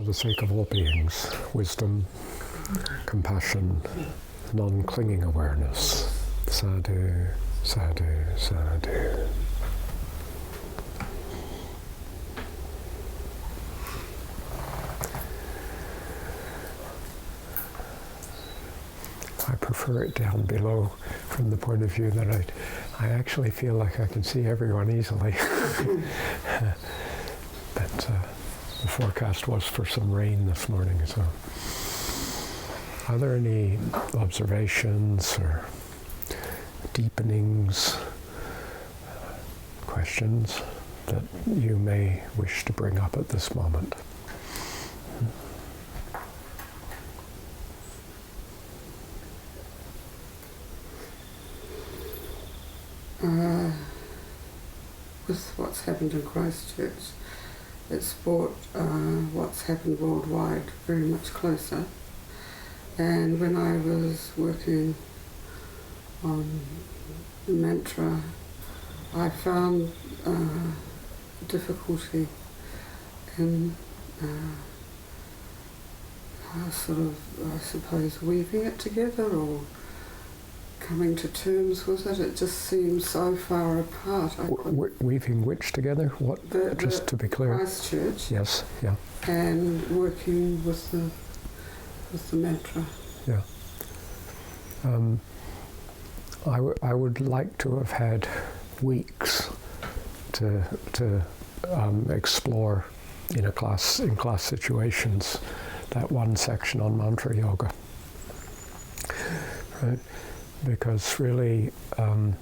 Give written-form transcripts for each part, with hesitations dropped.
For the sake of all beings, wisdom, compassion, non-clinging awareness. Sadhu, sadhu, sadhu. I prefer it down below from the point of view that I actually feel like I can see everyone easily. But the forecast was for some rain this morning, so. Are there any observations or deepenings, questions that you may wish to bring up at this moment? With what's happened in Christchurch, it's brought what's happened worldwide very much closer. And when I was working on mantra, I found difficulty in sort of, I suppose, weaving it together or coming to terms with it. It just seems so far apart. Weaving which together? What? Just to be clear. Christchurch. Yes. Yeah. And working with the mantra. Yeah. I would like to have had weeks to explore in class situations that one section on mantra yoga, right? Because really there's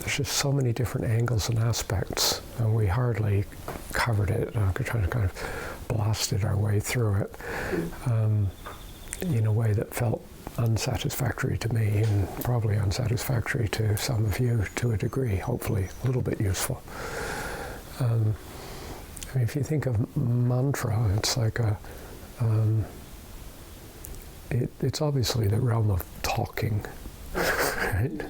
just so many different angles and aspects, and we hardly covered it. We're trying to kind of blasted our way through it in a way that felt unsatisfactory to me, and probably unsatisfactory to some of you to a degree, hopefully a little bit useful. I mean, if you think of mantra, it's like it's obviously the realm of talking, right?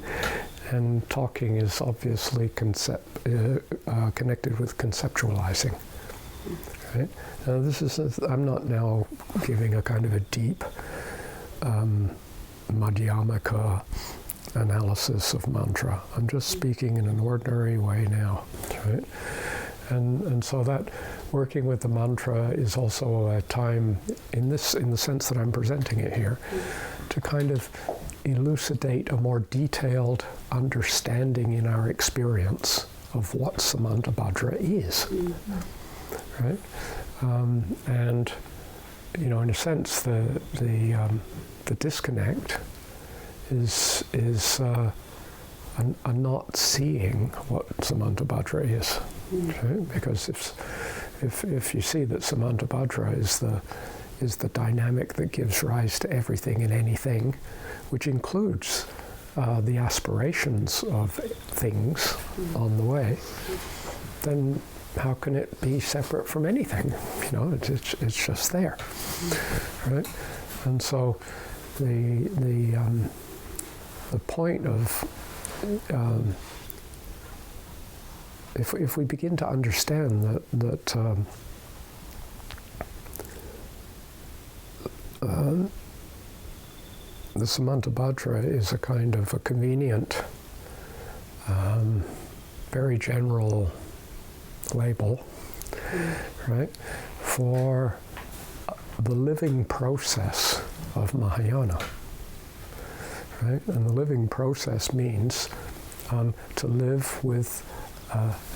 And talking is obviously connected with conceptualizing, right? Now I'm not now giving a kind of a deep Madhyamaka analysis of mantra. I'm just speaking in an ordinary way now, right? And so that working with the mantra is also a time, in the sense that I'm presenting it here, to kind of elucidate a more detailed understanding in our experience of what Samantabhadra is, right? And in a sense, the disconnect is a not seeing what Samantabhadra is, right? Because if you see that Samantabhadra is the dynamic that gives rise to everything and anything, which includes the aspirations of things on the way, then how can it be separate from anything? It's just there, right? And so the point of if we begin to understand that the Samantabhadra is a kind of a convenient, very general label, right, for the living process of Mahayana, right? And the living process means to live with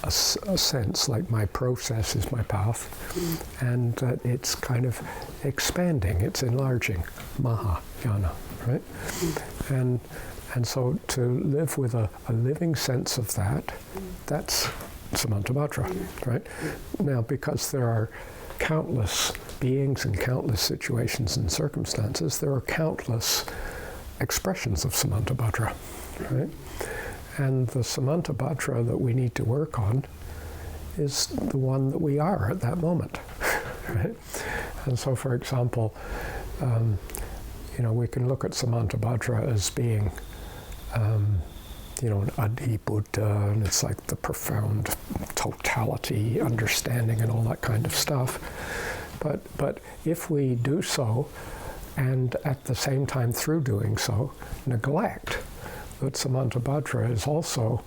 a sense like my process is my path, and that it's kind of expanding, it's enlarging, Mahayana, right? And so to live with a living sense of that's Samantabhadra, right? Now, because there are countless beings and countless situations and circumstances, there are countless expressions of Samantabhadra, right? And the Samantabhadra that we need to work on is the one that we are at that moment, right? And so, for example, we can look at Samantabhadra as being, an Adi Buddha, and it's like the profound totality, understanding, and all that kind of stuff. But if we do so, and at the same time through doing so, neglect that Samantabhadra is also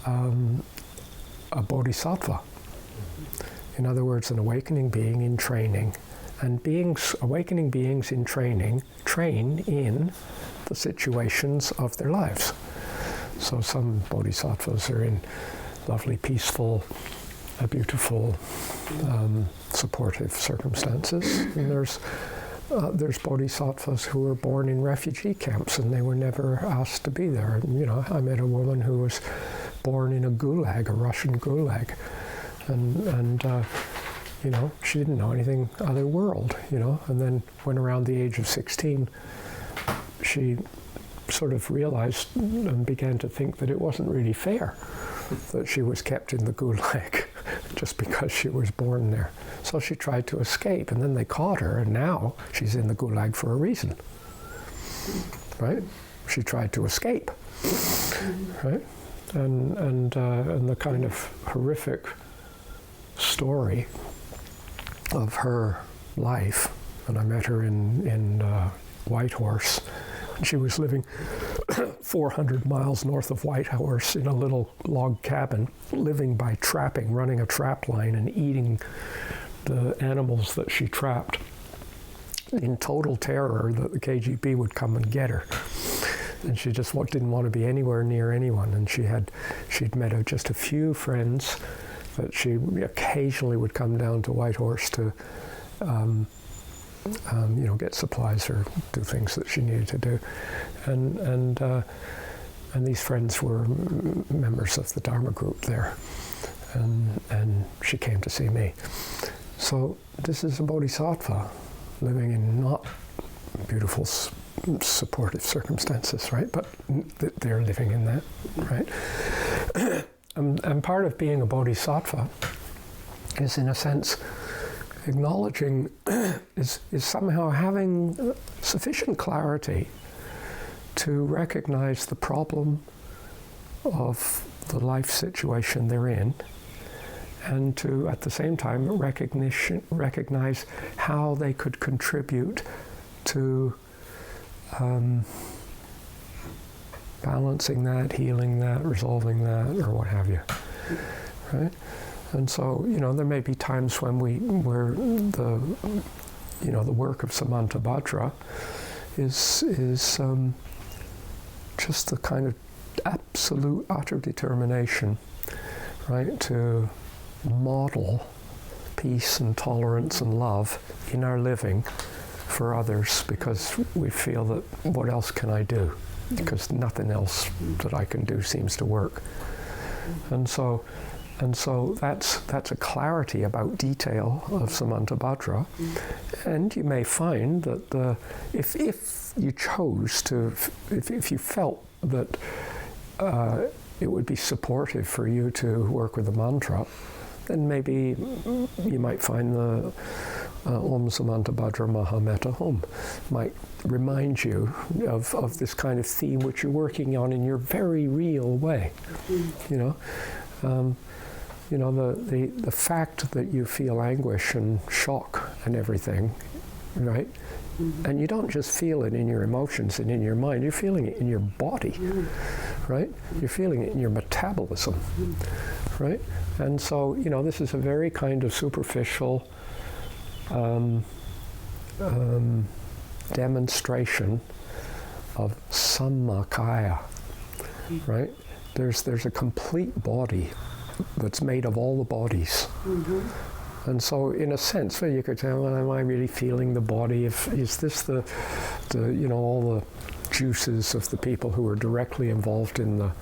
a bodhisattva. In other words, an awakening being in training. And awakening beings in training train in the situations of their lives. So some bodhisattvas are in lovely, peaceful, beautiful, supportive circumstances. And there's bodhisattvas who were born in refugee camps and they were never asked to be there. And, I met a woman who was born in a gulag, a Russian gulag. And she didn't know anything other world, and then when around the age of 16, she sort of realized and began to think that it wasn't really fair that she was kept in the gulag just because she was born there. So she tried to escape, and then they caught her, and now she's in the gulag for a reason, right? She tried to escape, right? And the kind of horrific story of her life, and I met her in Whitehorse. She was living 400 miles north of Whitehorse in a little log cabin, living by trapping, running a trap line and eating the animals that she trapped, in total terror that the KGB would come and get her. And she just didn't want to be anywhere near anyone. And she'd met just a few friends that she occasionally would come down to Whitehorse to get supplies or do things that she needed to do. And these friends were members of the Dharma group there. And she came to see me. So this is a bodhisattva living in not beautiful, supportive circumstances, right? But they're living in that, right? And part of being a bodhisattva is, in a sense, acknowledging, is somehow having sufficient clarity to recognize the problem of the life situation they're in, and to, at the same time, recognize how they could contribute to balancing that, healing that, resolving that, or what have you, right? And so, there may be times when where the work of Samantabhadra is just the kind of absolute, utter determination, right, to model peace and tolerance and love in our living for others, because we feel that, what else can I do? Because nothing else that I can do seems to work. And so that's a clarity about detail of Samantabhadra. And you may find that if you chose to, if you felt that it would be supportive for you to work with the mantra, then maybe you might find the Om Samantabhadra Mahametta Hum might remind you of this kind of theme which you're working on in your very real way. The fact that you feel anguish and shock and everything, right? And you don't just feel it in your emotions and in your mind, you're feeling it in your body, right? You're feeling it in your metabolism, right? And so, this is a very kind of superficial demonstration of sammakaya, right? There's a complete body that's made of all the bodies. And so, in a sense, you could say, well, am I really feeling the body? Is this the all the juices of the people who are directly involved in the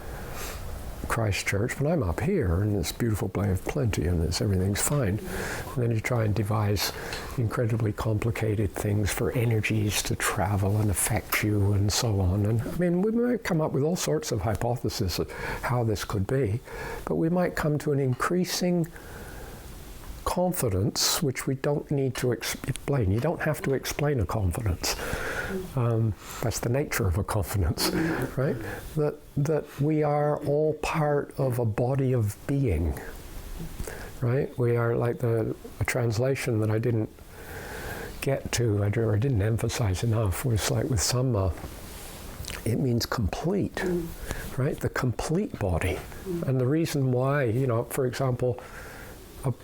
Christ Church? But I'm up here in this beautiful Bay of Plenty, and everything's fine. And then you try and devise incredibly complicated things for energies to travel and affect you, and so on. And we might come up with all sorts of hypotheses of how this could be, but we might come to an increasing confidence which we don't need to explain. You don't have to explain a confidence. That's the nature of a confidence, right? That we are all part of a body of being, right? We are like a translation that I didn't get to, or didn't emphasize enough, was like with Samma, it means complete, right? The complete body. And the reason why, you know, for example,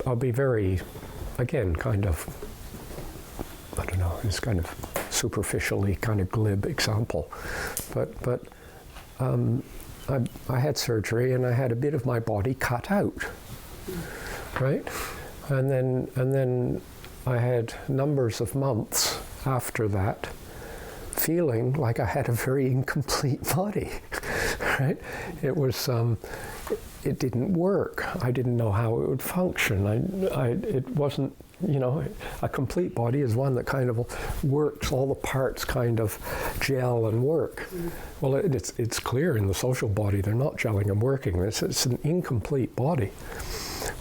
I'll be very, again, kind of, I don't know, it's kind of superficially kind of glib example, but I had surgery and I had a bit of my body cut out, right? And then I had numbers of months after that feeling like I had a very incomplete body, right? It was, it didn't work. I didn't know how it would function. It wasn't, you know, a complete body is one that kind of works, all the parts kind of gel and work. Well, it's clear in the social body they're not gelling and working. It's an incomplete body,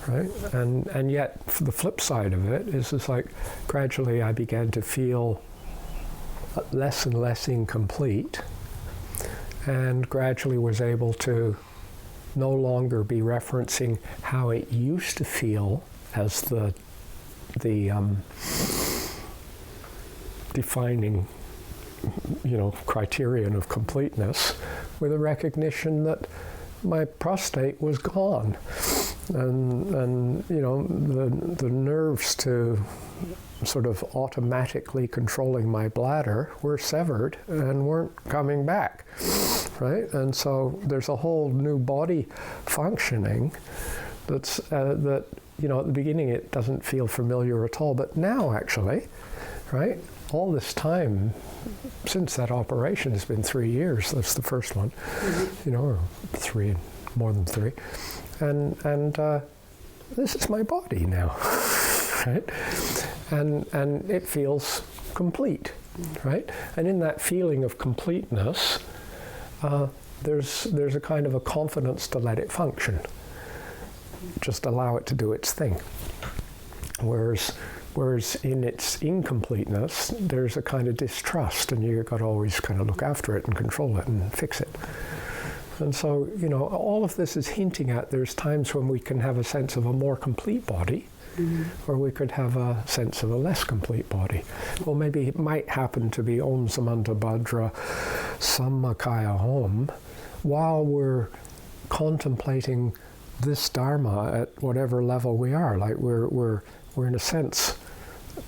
right? And yet the flip side of it is it's like gradually I began to feel less and less incomplete, and gradually was able to no longer be referencing how it used to feel as the defining, you know, criterion of completeness, with a recognition that my prostate was gone, and you know, the nerves to sort of automatically controlling my bladder were severed and weren't coming back, right? And so there's a whole new body functioning that's that, you know, at the beginning it doesn't feel familiar at all, but now actually, right, all this time since that operation has been 3 years. That's the first one, you know, or 3, more than 3, and this is my body now, right? And it feels complete, right? And in that feeling of completeness, there's a kind of a confidence to let it function. Just allow it to do its thing. Whereas in its incompleteness, there's a kind of distrust, and you've got to always kind of look after it and control it and fix it. And so, you know, all of this is hinting at there's times when we can have a sense of a more complete body, or we could have a sense of a less complete body. Well, maybe it might happen to be Om Samantabhadra Sammakaya Om while we're contemplating this Dharma at whatever level we are. Like we're in a sense,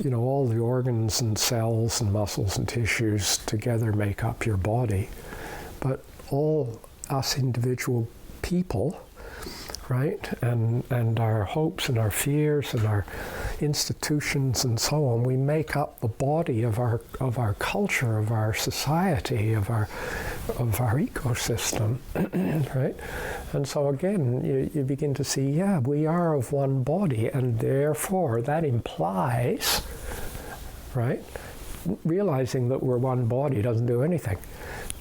you know, all the organs and cells and muscles and tissues together make up your body. But all us individual people, right, and our hopes and our fears and our institutions and so on, we make up the body of our culture, of our society, of our ecosystem, right? And so again, you begin to see, yeah, we are of one body, and therefore that implies, right, realizing that we're one body doesn't do anything,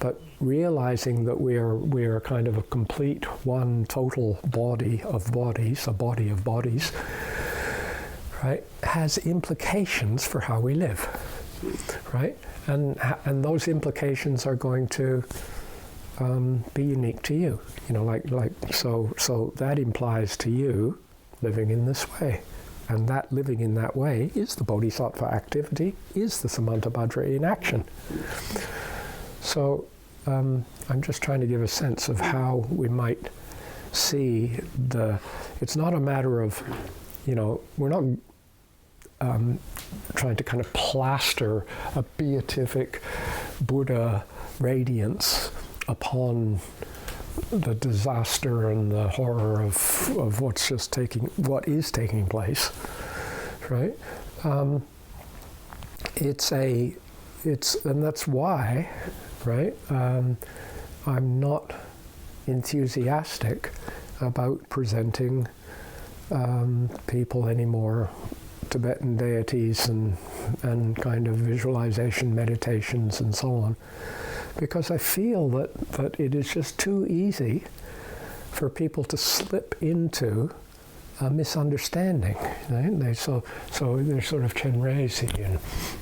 but realizing that we are kind of a complete one total body of bodies, a body of bodies, right, has implications for how we live, right? And those implications are going to be unique to you, you know, like so that implies to you living in this way, and that living in that way is the bodhisattva activity, is the Samantabhadra in action. So I'm just trying to give a sense of how we might see it's not a matter of, you know, we're not trying to kind of plaster a beatific Buddha radiance upon the disaster and the horror of what is taking place, right? And that's why, right, I'm not enthusiastic about presenting people anymore Tibetan deities and kind of visualization meditations and so on, because I feel that it is just too easy for people to slip into a misunderstanding. Right? So they're sort of Chenrezig, and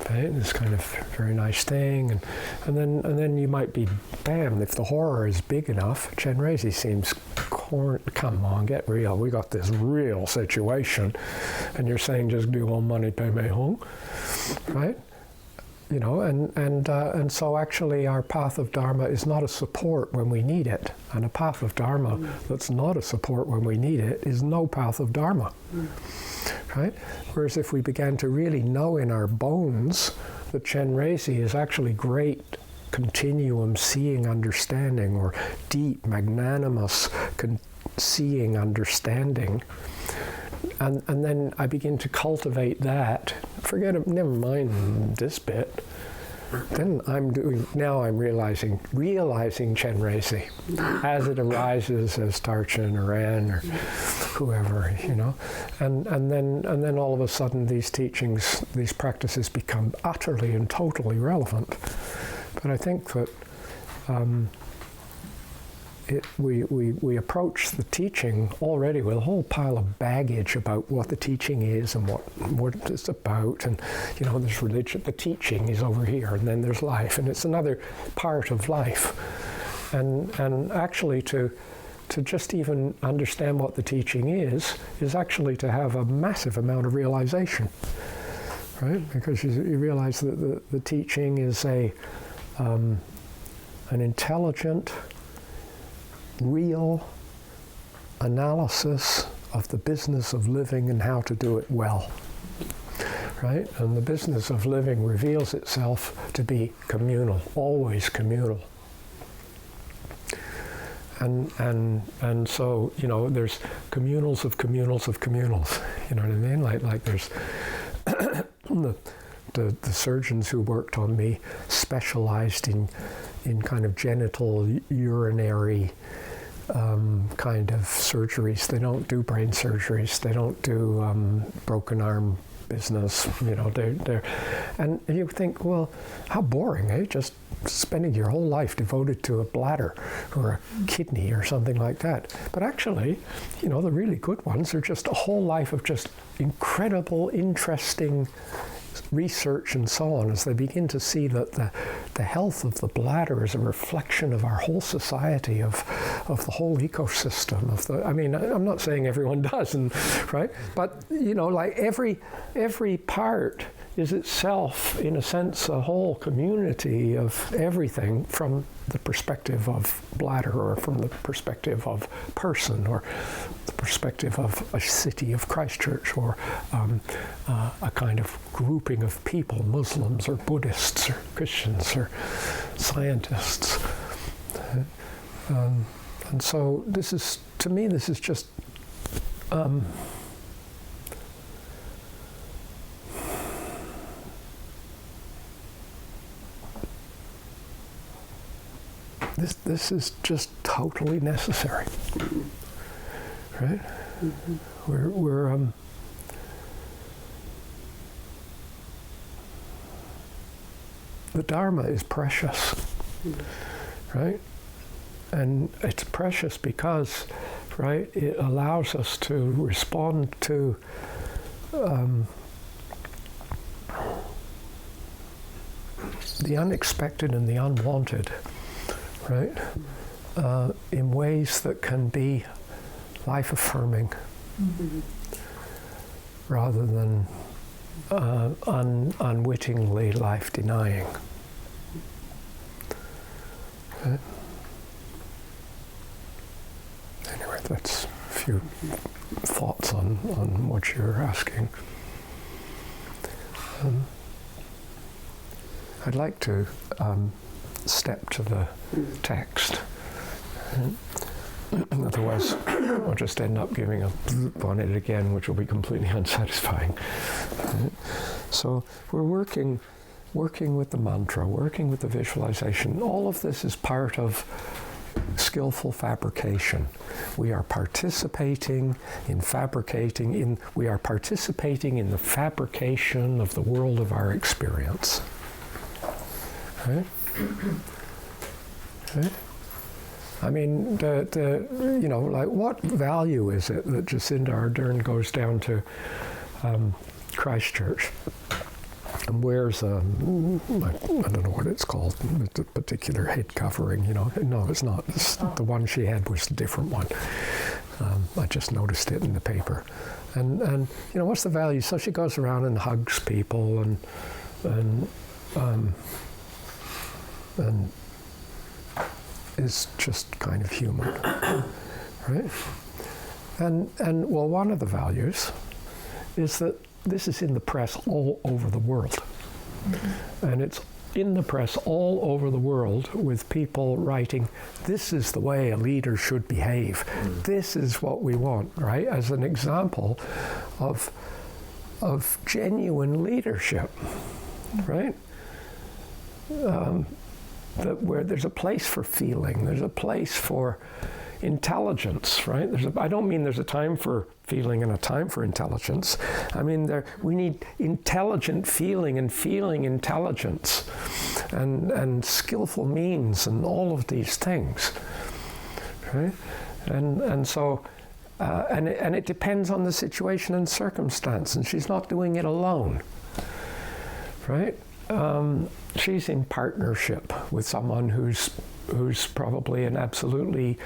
right? This kind of very nice thing, and then you might be damned if the horror is big enough. Chenrezig seems, come on, get real. We got this real situation, and you're saying just do all money pay me home, right? You know, and so actually our path of Dharma is not a support when we need it. And a path of Dharma that's not a support when we need it is no path of Dharma. Right? Whereas if we began to really know in our bones that Chenrezig is actually great continuum seeing understanding, or deep, magnanimous seeing understanding, and then I begin to cultivate that. Forget it, never mind this bit. Then I'm realizing Chenrezig as it arises as Tarchin Hearn or whoever, you know, and then all of a sudden these teachings, these practices become utterly and totally relevant. But I think that we approach the teaching already with a whole pile of baggage about what the teaching is and what it's about, and you know, there's religion, the teaching is over here, and then there's life, and it's another part of life, and actually to just even understand what the teaching is actually to have a massive amount of realization, right? Because you realize that the teaching is an intelligent, real analysis of the business of living and how to do it well, right? And the business of living reveals itself to be communal, always communal. And so, you know, there's communals of communals of communals, you know what I mean? Like there's the surgeons who worked on me specialized in kind of genital urinary kind of surgeries. They don't do brain surgeries. They don't do broken arm business. You know, they're and you think, well, how boring, eh? Just spending your whole life devoted to a bladder or a kidney or something like that. But actually, you know, the really good ones are just a whole life of just incredible, interesting research and so on, as they begin to see that the health of the bladder is a reflection of our whole society, of the whole ecosystem of the. I mean, I'm not saying everyone does, right? But you know, like every part is itself, in a sense, a whole community of everything from the perspective of bladder, or from the perspective of person, or the perspective of a city of Christchurch, or a kind of grouping of people, Muslims or Buddhists or Christians or scientists. And so this is, to me, this is just This is just totally necessary, right? Mm-hmm. We're the Dharma is precious, right? And it's precious because, right, it allows us to respond to the unexpected and the unwanted, right, in ways that can be life-affirming, rather than unwittingly life-denying. Right? Anyway, that's a few thoughts on what you're asking. I'd like to step to the text. Otherwise, I'll just end up giving a on it again, which will be completely unsatisfying. So we're working with the mantra, working with the visualization. All of this is part of skillful fabrication. We are participating in we are participating in the fabrication of the world of our experience. Right? Right? I mean, like what value is it that Jacinda Ardern goes down to Christchurch and wears I don't know what it's called, the particular head covering, No, it's not. The one she had was a different one. I just noticed it in the paper. And what's the value? So she goes around and hugs people and is just kind of human, right? And well, one of the values is that this is in the press all over the world. And it's in the press all over the world with people writing, this is the way a leader should behave. This is what we want, right? As an example of genuine leadership, right? Where there's a place for feeling, there's a place for intelligence, right? I don't mean there's a time for feeling and a time for intelligence. I mean, we need intelligent feeling and feeling intelligence and skillful means and all of these things, right? And so, and it depends on the situation and circumstance, and she's not doing it alone, right? She's in partnership with someone who's probably an absolutely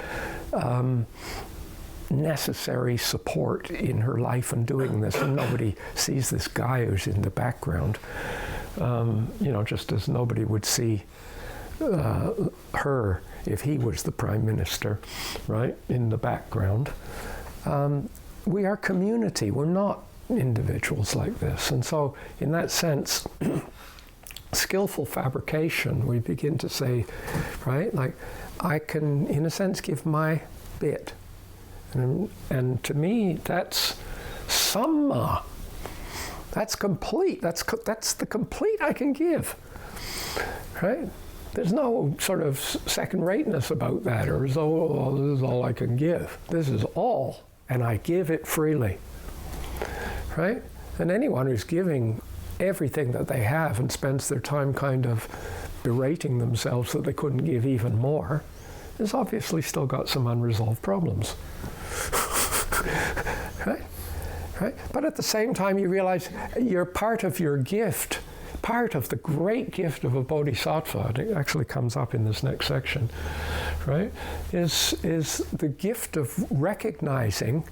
necessary support in her life in doing this, and nobody sees this guy who's in the background, just as nobody would see her if he was the Prime Minister, right, in the background. We are community, we're not individuals like this, and so in that sense, skillful fabrication, we begin to say, right, like I can, in a sense, give my bit. And to me, that's samma. That's complete. That's the complete I can give, right? There's no sort of second-rateness about that, or as though, oh, this is all I can give. This is all, and I give it freely, right? And anyone who's giving everything that they have and spends their time kind of berating themselves that they couldn't give even more has obviously still got some unresolved problems. Right? But at the same time, you realize you're part of your gift, part of the great gift of a bodhisattva, and it actually comes up in this next section, right, is the gift of recognizing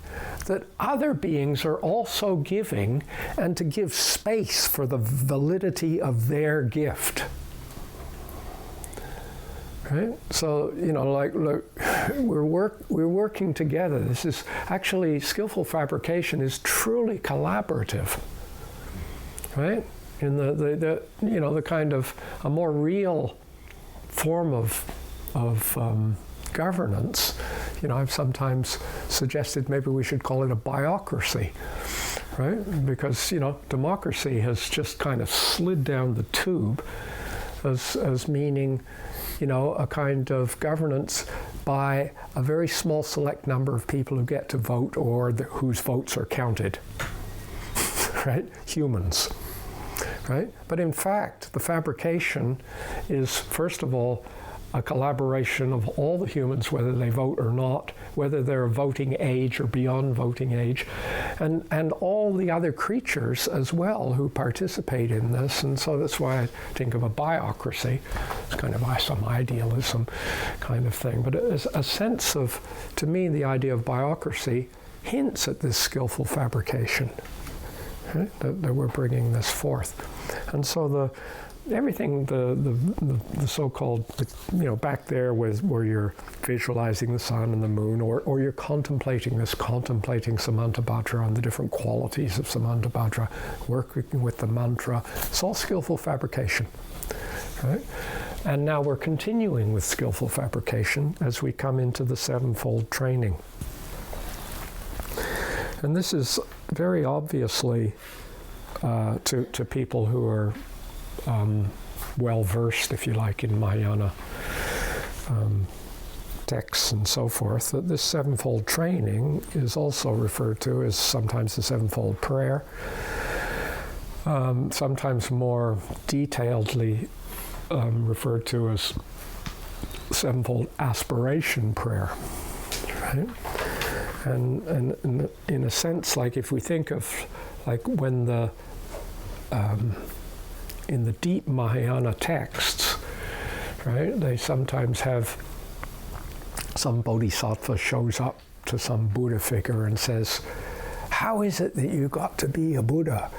that other beings are also giving, and to give space for the validity of their gift. Right? So, like, look, we're working together. This is actually, skillful fabrication is truly collaborative, right? In the kind of a more real form of governance. I've sometimes suggested maybe we should call it a biocracy, right? Because, democracy has just kind of slid down the tube as meaning, a kind of governance by a very small select number of people who get to vote or whose votes are counted, right? Humans, right? But in fact, the fabrication is, first of all, a collaboration of all the humans, whether they vote or not, whether they're of voting age or beyond voting age, and all the other creatures as well who participate in this. And so that's why I think of a biocracy. It's kind of some idealism kind of thing. But a sense of, to me, the idea of biocracy hints at this skillful fabrication, right? that we're bringing this forth. And so everything, the so-called, back there where you're visualizing the sun and the moon, or you're contemplating Samantabhadra and the different qualities of Samantabhadra, working with the mantra, it's all skillful fabrication, right? And now we're continuing with skillful fabrication as we come into the Sevenfold training. And this is very obviously to people who are well-versed, if you like, in Mahayana texts and so forth, that this Sevenfold training is also referred to as sometimes the Sevenfold prayer, sometimes more detailedly referred to as sevenfold aspiration prayer, right? And in a sense, like if we think of like when in the deep Mahayana texts, right, they sometimes have some bodhisattva shows up to some Buddha figure and says, "How is it that you got to be a Buddha?"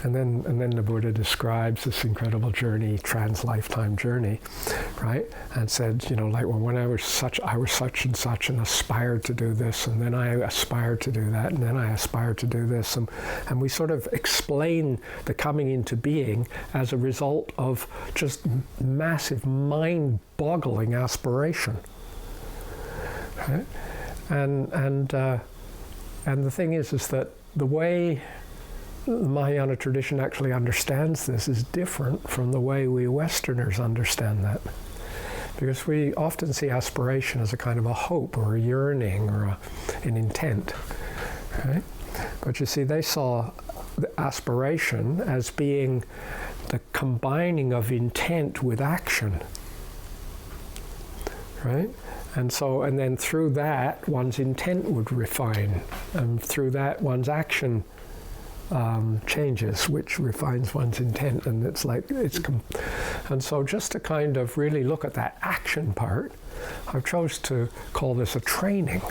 And then the Buddha describes this incredible journey, trans-lifetime journey, right? And said, like, well, when I was such and such and aspired to do this, and then I aspired to do that, and then I aspired to do this. And we sort of explain the coming into being as a result of just massive, mind-boggling aspiration, right? And the thing is that the way the Mahayana tradition actually understands this is different from the way we Westerners understand that. Because we often see aspiration as a kind of a hope or a yearning or an intent, right? But you see, they saw the aspiration as being the combining of intent with action, right? And then through that, one's intent would refine, and through that, one's action changes, which refines one's intent, and and so just to kind of really look at that action part, I've chose to call this a training,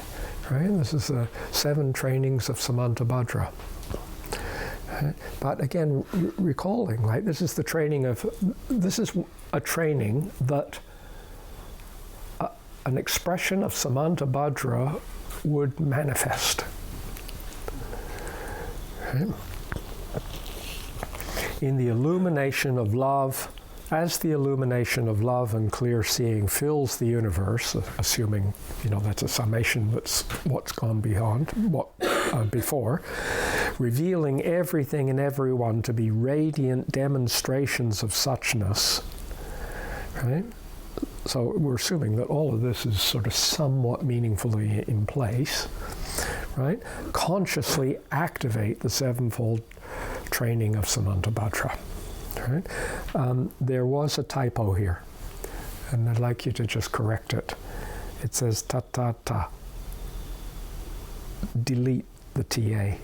right? This is the 7 trainings of Samantabhadra. But again, recalling, like this is a training that an expression of Samantabhadra would manifest. Right? In the illumination of love, as the illumination of love and clear seeing fills the universe, assuming that's a summation that's what's gone beyond before, revealing everything and everyone to be radiant demonstrations of suchness, right? So we're assuming that all of this is sort of somewhat meaningfully in place, right? Consciously activate the sevenfold training of Samantabhadra, right? There was a typo here, and I'd like you to just correct it. It says ta-ta-ta. Delete the ta,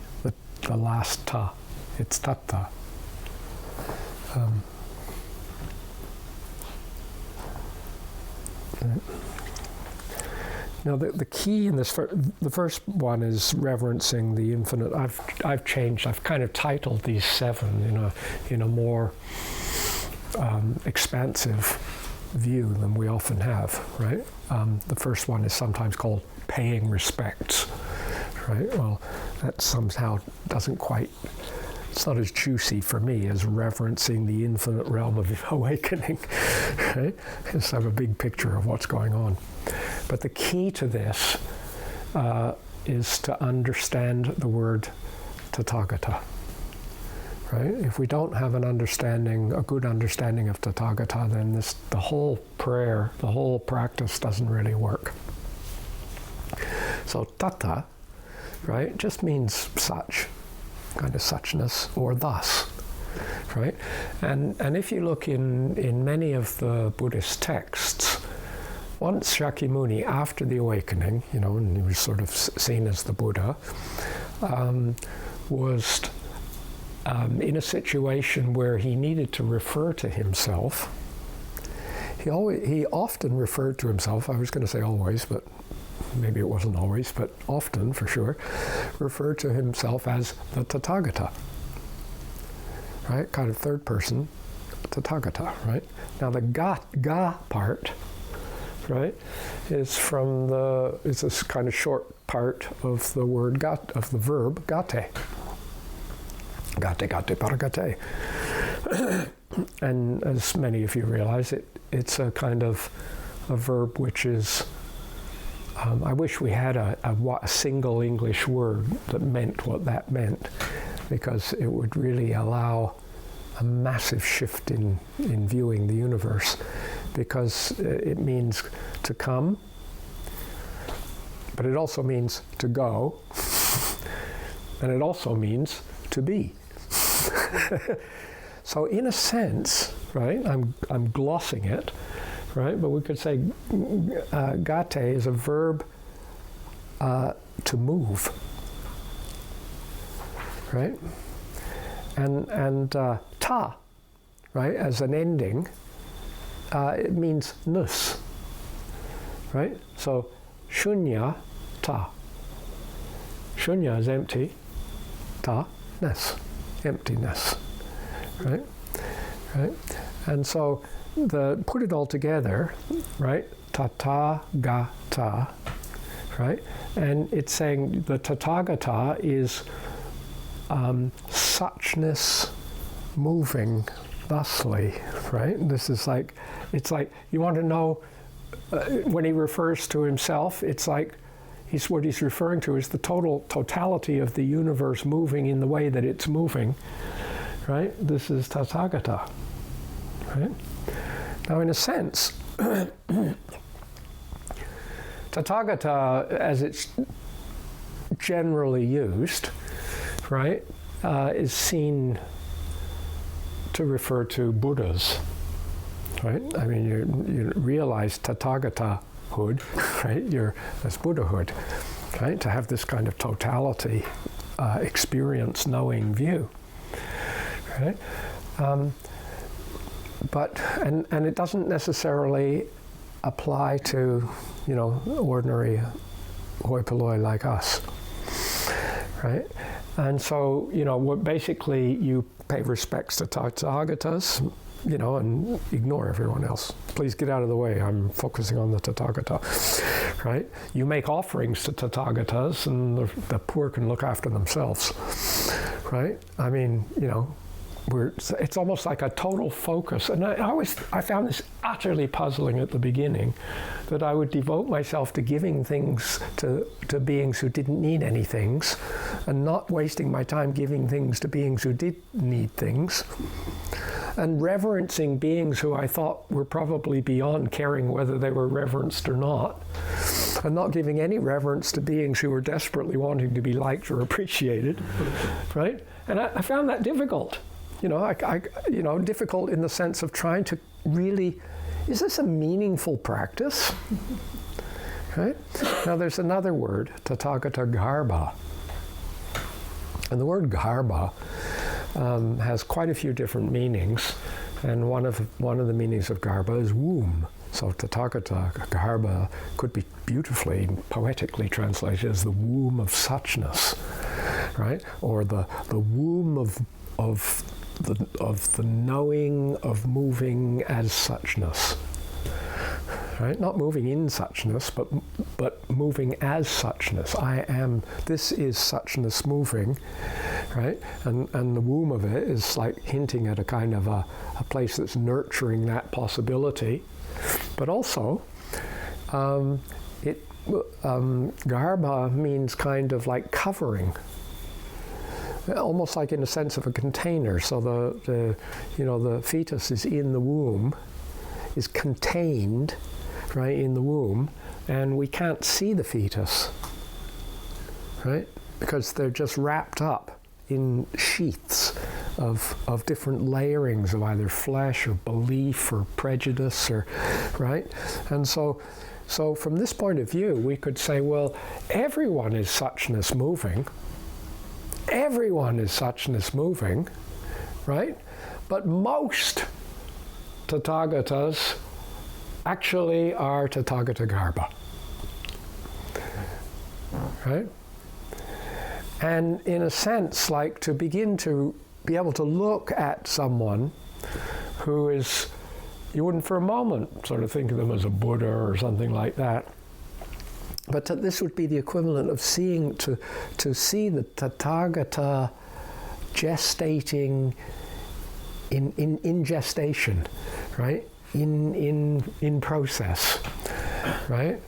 the last ta. It's ta-ta. Now the key in this, the first one is reverencing the infinite. I've kind of titled these 7 in a more expansive view than we often have, right? The first one is sometimes called paying respects, right? Well, that somehow doesn't quite, it's not as juicy for me as reverencing the infinite realm of awakening, right? Just have a big picture of what's going on. But the key to this is to understand the word Tathagata, right? If we don't have a good understanding of Tathagata, then the whole prayer, the whole practice doesn't really work. So Tata, right, just means such, kind of suchness, or thus, right? And if you look in many of the Buddhist texts, once Shakyamuni, after the awakening, and he was sort of seen as the Buddha, was in a situation where he needed to refer to himself. He often referred to himself, I was going to say always, but maybe it wasn't always, but often for sure, referred to himself as the Tathagata, right? Kind of third person, Tathagata, right? Now the ga part, right, is it's this kind of short part of the word of the verb gate. Gate, paragate. And as many of you realize, it's a kind of a verb which is, I wish we had a single English word that meant what that meant, because it would really allow a massive shift in viewing the universe, because it means to come, but it also means to go, and it also means to be. So in a sense, right, I'm glossing it, right? But we could say gate is a verb to move, right? And ta, right, as an ending, it means nus, right? So shunya ta. Shunya is empty, ta, ness, emptiness, right? Right? And so put it all together, right? Tathagata, right? And it's saying the Tathagata is suchness moving thusly, right? This is like, it's like, you want to know, when he refers to himself, it's like, what he's referring to is the totality of the universe moving in the way that it's moving, right? This is Tathagata, right? Now, in a sense, Tathagata, as it's generally used, right, is seen to refer to Buddhas, right? I mean, you realize Tathagata-hood, right? That's Buddhahood, right? To have this kind of totality, experience, knowing view, right? But it doesn't necessarily apply to, ordinary hoi polloi like us, right? And so, basically you pay respects to Tathagatas, and ignore everyone else. Please get out of the way. I'm focusing on the Tathagata, right? You make offerings to Tathagatas, and the poor can look after themselves, right? I mean, it's almost like a total focus. And I found this utterly puzzling at the beginning, that I would devote myself to giving things to beings who didn't need any things, and not wasting my time giving things to beings who did need things, and reverencing beings who I thought were probably beyond caring whether they were reverenced or not, and not giving any reverence to beings who were desperately wanting to be liked or appreciated, right? And I found that difficult. Difficult in the sense of trying to really, is this a meaningful practice? Right? Now there's another word, Tathagata Garbha. And the word Garbha has quite a few different meanings, and one of the meanings of Garbha is womb. So Tathagata Garbha could be beautifully, poetically translated as the womb of suchness, right? Or the womb of the knowing of moving as suchness, right? Not moving in suchness, but moving as suchness. This is suchness moving, right? And the womb of it is like hinting at a kind of a place that's nurturing that possibility. But also, Garbha means kind of like covering, almost like in a sense of a container. So the fetus is in the womb, is contained, right, in the womb, and we can't see the fetus, right, because they're just wrapped up in sheaths of different layerings of either flesh or belief or prejudice, or right. And so from this point of view, we could say, well, everyone is suchness moving. Everyone is suchness moving, right? But most Tathagatas actually are Tathagata Garbha, right? And in a sense, like to begin to be able to look at someone who is, you wouldn't for a moment sort of think of them as a Buddha or something like that. But this would be the equivalent of seeing, to see the Tathagata gestating in gestation, right? In process, right?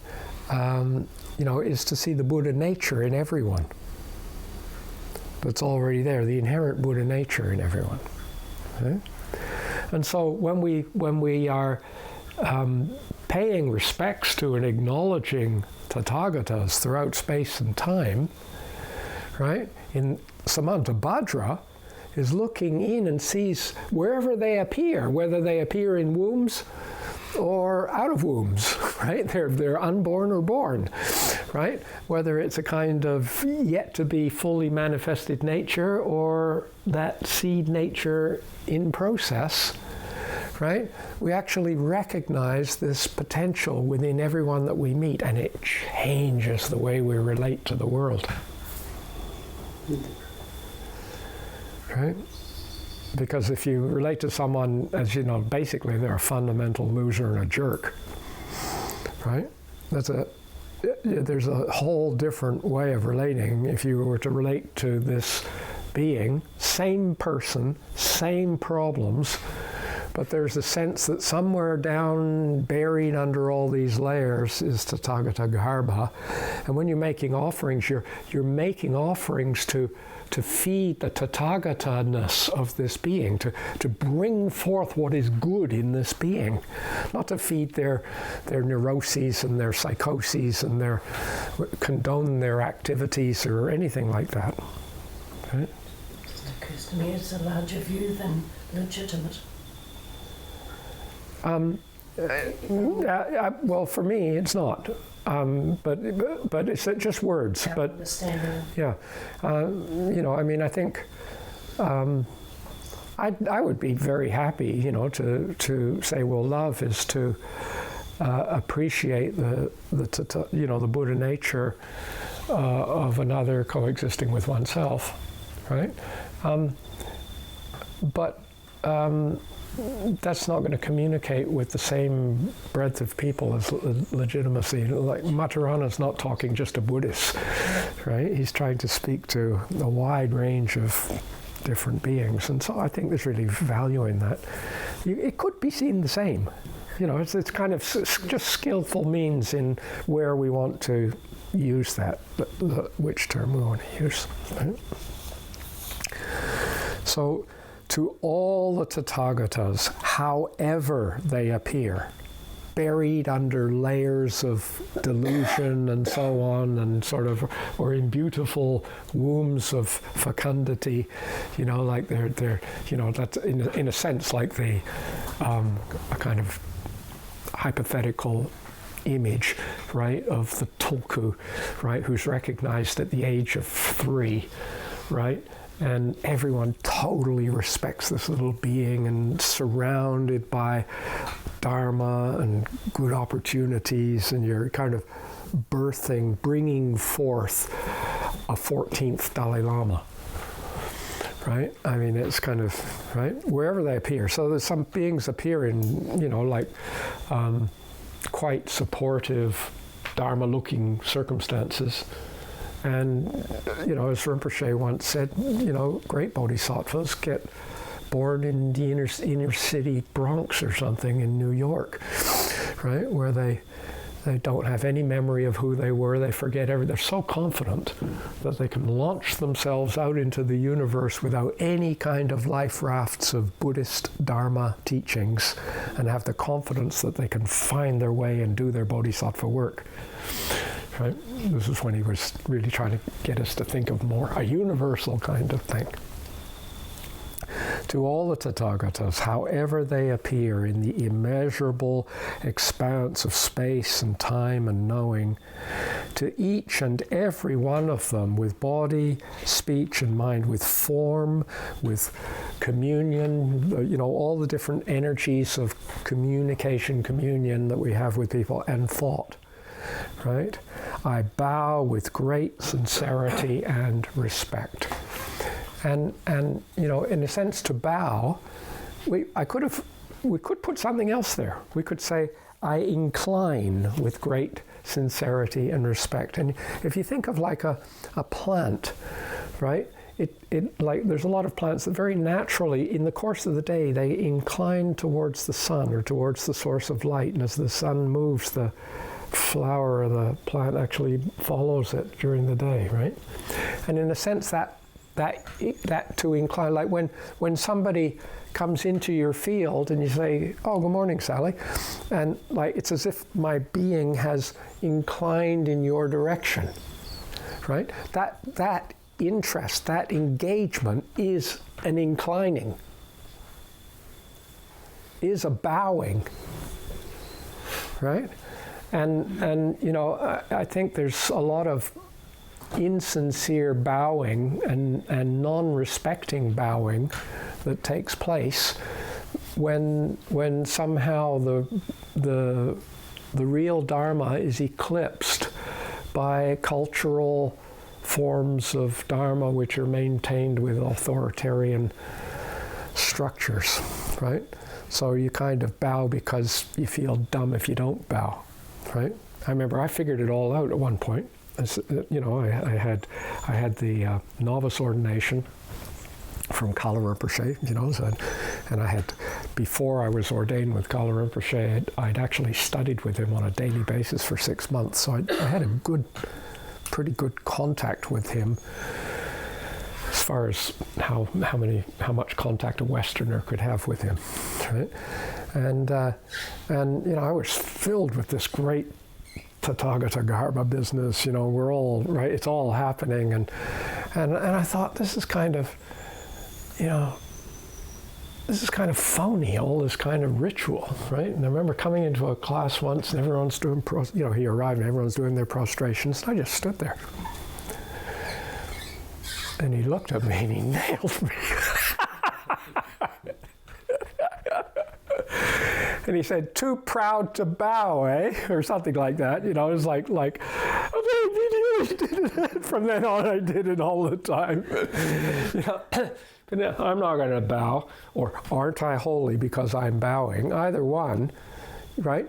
Is to see the Buddha nature in everyone. That's already there, the inherent Buddha nature in everyone. Okay? And so when we are paying respects to and acknowledging Tathagatas throughout space and time, right? In Samantabhadra is looking in and sees wherever they appear, whether they appear in wombs or out of wombs, right? They're unborn or born, right? Whether it's a kind of yet to be fully manifested nature or that seed nature in process, right? We actually recognize this potential within everyone that we meet, and it changes the way we relate to the world. Right? Because if you relate to someone as, basically they're a fundamental loser and a jerk, right? There's a whole different way of relating if you were to relate to this being, same person, same problems, but there's a sense that somewhere down, buried under all these layers, is Tathagata Garbha. And when you're making offerings, you're making offerings to feed the Tathagata-ness of this being, to bring forth what is good in this being, not to feed their neuroses and their psychoses and condone their activities or anything like that. Right? It occurs to me it's a larger view than legitimate. Well, for me, it's not. But it's just words. Yeah, but understanding. Yeah, I think I would be very happy, to say, well, love is to appreciate the Buddha nature of another coexisting with oneself, right? But that's not going to communicate with the same breadth of people as legitimacy. Like Maturana's not talking just to Buddhists, right? He's trying to speak to a wide range of different beings, and so I think there's really value in that. It could be seen the same. It's kind of just skillful means in where we want to use that, which term we want to use. Right? So, to all the Tathagatas, however they appear, buried under layers of delusion and so on, and or in beautiful wombs of fecundity, like they're that's in a sense like a kind of hypothetical image, right, of the tulku, right, who's recognized at the age of 3, right? And everyone totally respects this little being and surrounded by dharma and good opportunities, and you're kind of bringing forth a 14th Dalai Lama, right? I mean, it's kind of, right, wherever they appear. So there's some beings appear in, quite supportive Dharma-looking circumstances. And, as Rinpoche once said, great bodhisattvas get born in the inner city Bronx or something in New York, right, where they don't have any memory of who they were. They forget everything. They're so confident that they can launch themselves out into the universe without any kind of life rafts of Buddhist Dharma teachings, and have the confidence that they can find their way and do their bodhisattva work. Right? This is when he was really trying to get us to think of more a universal kind of thing. To all the Tathagatas, however they appear in the immeasurable expanse of space and time and knowing, to each and every one of them with body, speech and mind, with form, with communion, all the different energies of communion that we have with people, and thought. Right? I bow with great sincerity and respect. And in a sense, to bow, we could put something else there. We could say, I incline with great sincerity and respect. And if you think of like a plant, right? It like there's a lot of plants that very naturally, in the course of the day, they incline towards the sun or towards the source of light. And as the sun moves, the flower of the plant actually follows it during the day, right? And in a sense, that to incline, like when somebody comes into your field and you say, "Oh, good morning, Sally," and like it's as if my being has inclined in your direction, right? That interest, that engagement is an inclining, is a bowing. right? And you know, I think there's a lot of insincere bowing and non-respecting bowing that takes place when somehow the real Dharma is eclipsed by cultural forms of Dharma which are maintained with authoritarian structures, right? So you kind of bow because you feel dumb if you don't bow, right? I remember I figured it all out at one point. You know, I had the novice ordination from Kala Rinpoche, you know, and I had, before I was ordained with Kala Rinpoche, I'd actually studied with him on a daily basis for 6 months. So I had a pretty good contact with him as far as how much contact a Westerner could have with him, right? And you know, I was filled with this great Tathagata Dharma business. You know, we're all right. It's all happening, and I thought, this is kind of, you know, this is kind of phony, all this kind of ritual, right? And I remember coming into a class once, and everyone's doing, you know, he arrived and everyone's doing their prostrations, and I just stood there. And he looked at me and he nailed me. And he said, "Too proud to bow, eh?" Or something like that. You know, it was like from then on I did it all the time. You know, but I'm not going to bow, or aren't I holy because I'm bowing? Either one, right?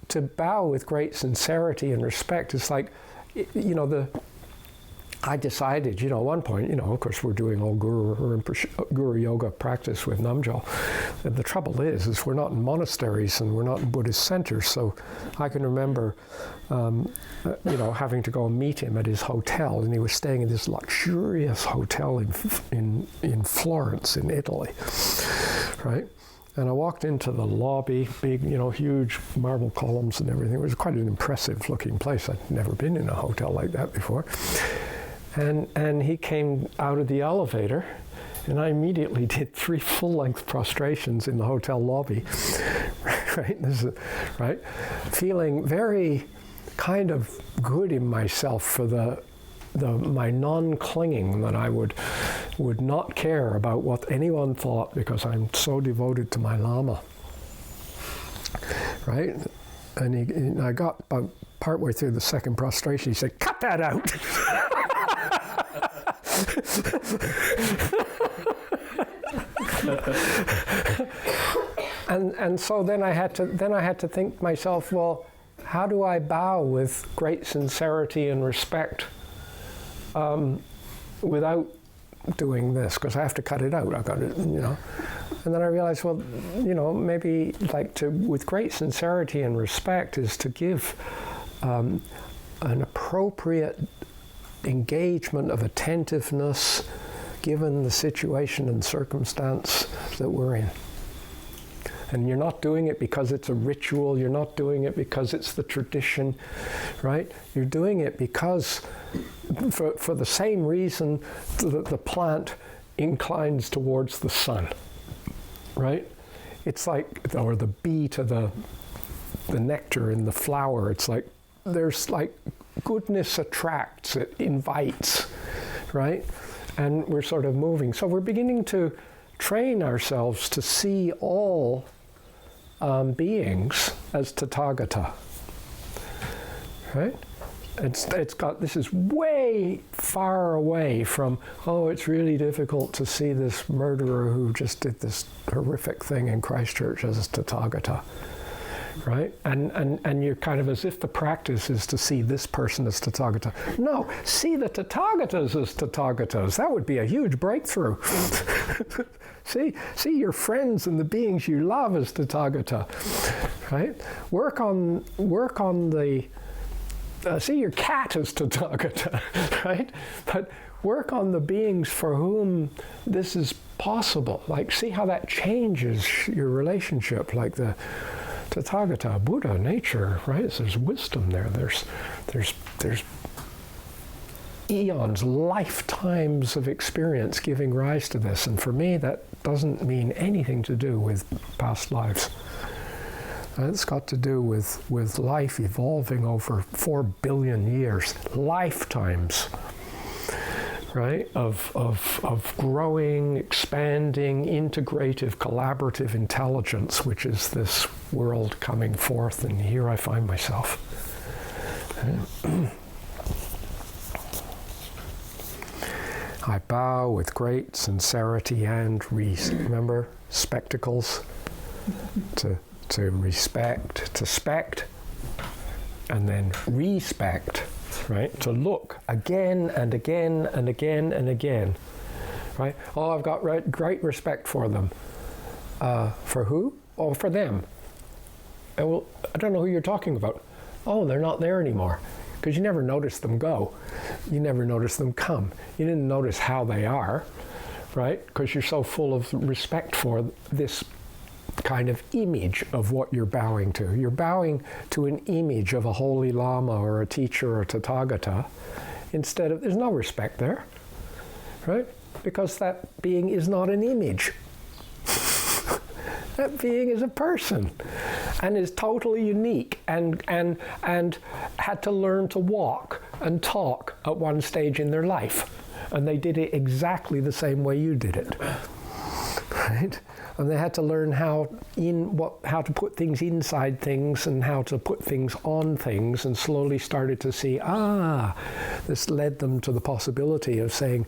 To bow with great sincerity and respect is like, you know, I decided, you know, at one point, you know, of course, we're doing all Guru Yoga practice with Namgyal. And the trouble is we're not in monasteries and we're not in Buddhist centers. So I can remember, you know, having to go and meet him at his hotel, and he was staying in this luxurious hotel in Florence, in Italy, right? And I walked into the lobby, big, you know, huge marble columns and everything. It was quite an impressive looking place. I'd never been in a hotel like that before. And he came out of the elevator, and I immediately did 3 full-length prostrations in the hotel lobby, right? Right? Feeling very kind of good in myself for my non-clinging, that I would not care about what anyone thought because I'm so devoted to my Lama, right? And I got about partway through the second prostration, he said, "Cut that out." and so then I had to think to myself, well, how do I bow with great sincerity and respect without doing this? Because I have to cut it out. I've got it, you know. And then I realized, well, you know, maybe like with great sincerity and respect is to give an appropriate engagement of attentiveness given the situation and circumstance that we're in. And you're not doing it because it's a ritual, you're not doing it because it's the tradition, right? You're doing it because for the same reason that the plant inclines towards the sun, right? It's like, or the bee to the nectar in the flower, it's like, there's like, goodness attracts, it invites, right? And we're sort of moving. So we're beginning to train ourselves to see all beings as Tathagata, right? This is way far away from, oh, it's really difficult to see this murderer who just did this horrific thing in Christchurch as Tathagata. Right? And you're kind of as if the practice is to see this person as Tathagata. No, see the Tathagatas as Tathagatas. That would be a huge breakthrough. See your friends and the beings you love as Tathagata. Right? Work on the see your cat as Tathagata, right? But work on the beings for whom this is possible. Like, see how that changes your relationship, like the Tathagata, Buddha, nature, right? There's wisdom there. There's eons, lifetimes of experience giving rise to this. And for me, that doesn't mean anything to do with past lives. And it's got to do with life evolving over 4 billion years, lifetimes, right, of growing, expanding, integrative, collaborative intelligence, which is this world coming forth, and here I find myself. I bow with great sincerity and remember, spectacles, to respect, to spect, and then respect, right? To look again and again and again and again, right? Oh, I've got great respect for them. For who? Oh, for them. Well, I don't know who you're talking about. Oh, they're not there anymore. Because you never notice them go. You never notice them come. You didn't notice how they are, right? Because you're so full of respect for this kind of image of what you're bowing to. You're bowing to an image of a holy lama or a teacher or a tathagata instead of, there's no respect there, right? Because that being is not an image. That being is a person and is totally unique and had to learn to walk and talk at one stage in their life. And they did it exactly the same way you did it, right? And they had to learn how to put things inside things and how to put things on things, and slowly started to see, this led them to the possibility of saying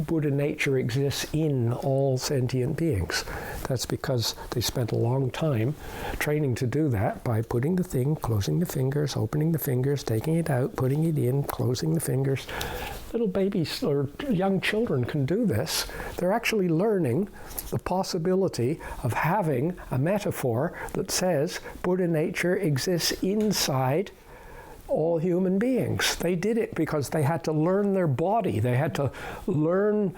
Buddha nature exists in all sentient beings. That's because they spent a long time training to do that by putting the thing, closing the fingers, opening the fingers, taking it out, putting it in, closing the fingers. Little babies or young children can do this. They're actually learning the possibility of having a metaphor that says Buddha nature exists inside all human beings. They did it because they had to learn their body. They had to learn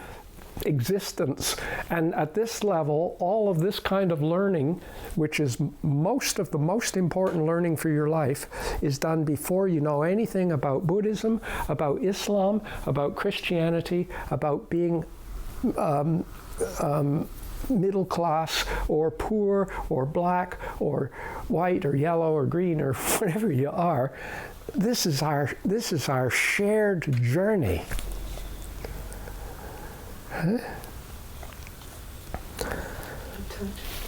existence. And at this level, all of this kind of learning, which is most of the most important learning for your life, is done before you know anything about Buddhism, about Islam, about Christianity, about being middle class or poor or black or white or yellow or green or whatever you are. This is our shared journey. Huh?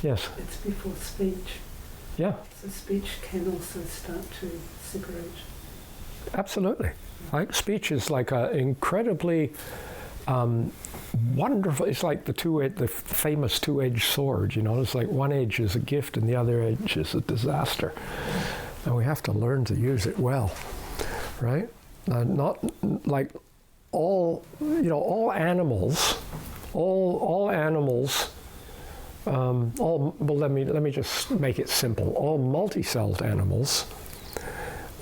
Yes. It's before speech. Yeah. So speech can also start to separate. Absolutely. Like speech is like an incredibly wonderful. It's like the famous two-edged sword. You know, it's like one edge is a gift and the other edge is a disaster, and we have to learn to use it well, right? Not like all animals. Let me just make it simple. All multi-celled animals,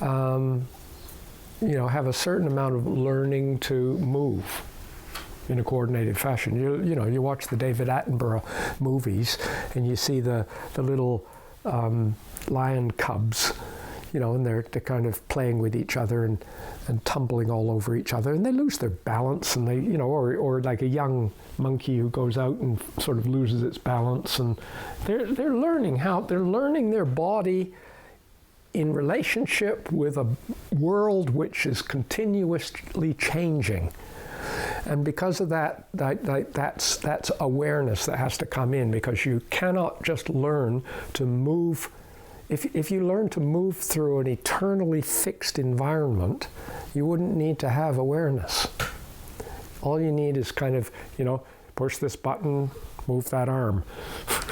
have a certain amount of learning to move in a coordinated fashion. You watch the David Attenborough movies, and you see the little lion cubs, and they're kind of playing with each other and tumbling all over each other, and they lose their balance, and they, or like a young monkey who goes out and sort of loses its balance, and they're learning their body in relationship with a world which is continuously changing. And because of that's awareness that has to come in, because you cannot just learn to move. If you learn to move through an eternally fixed environment, you wouldn't need to have awareness. All you need is kind of, push this button, move that arm,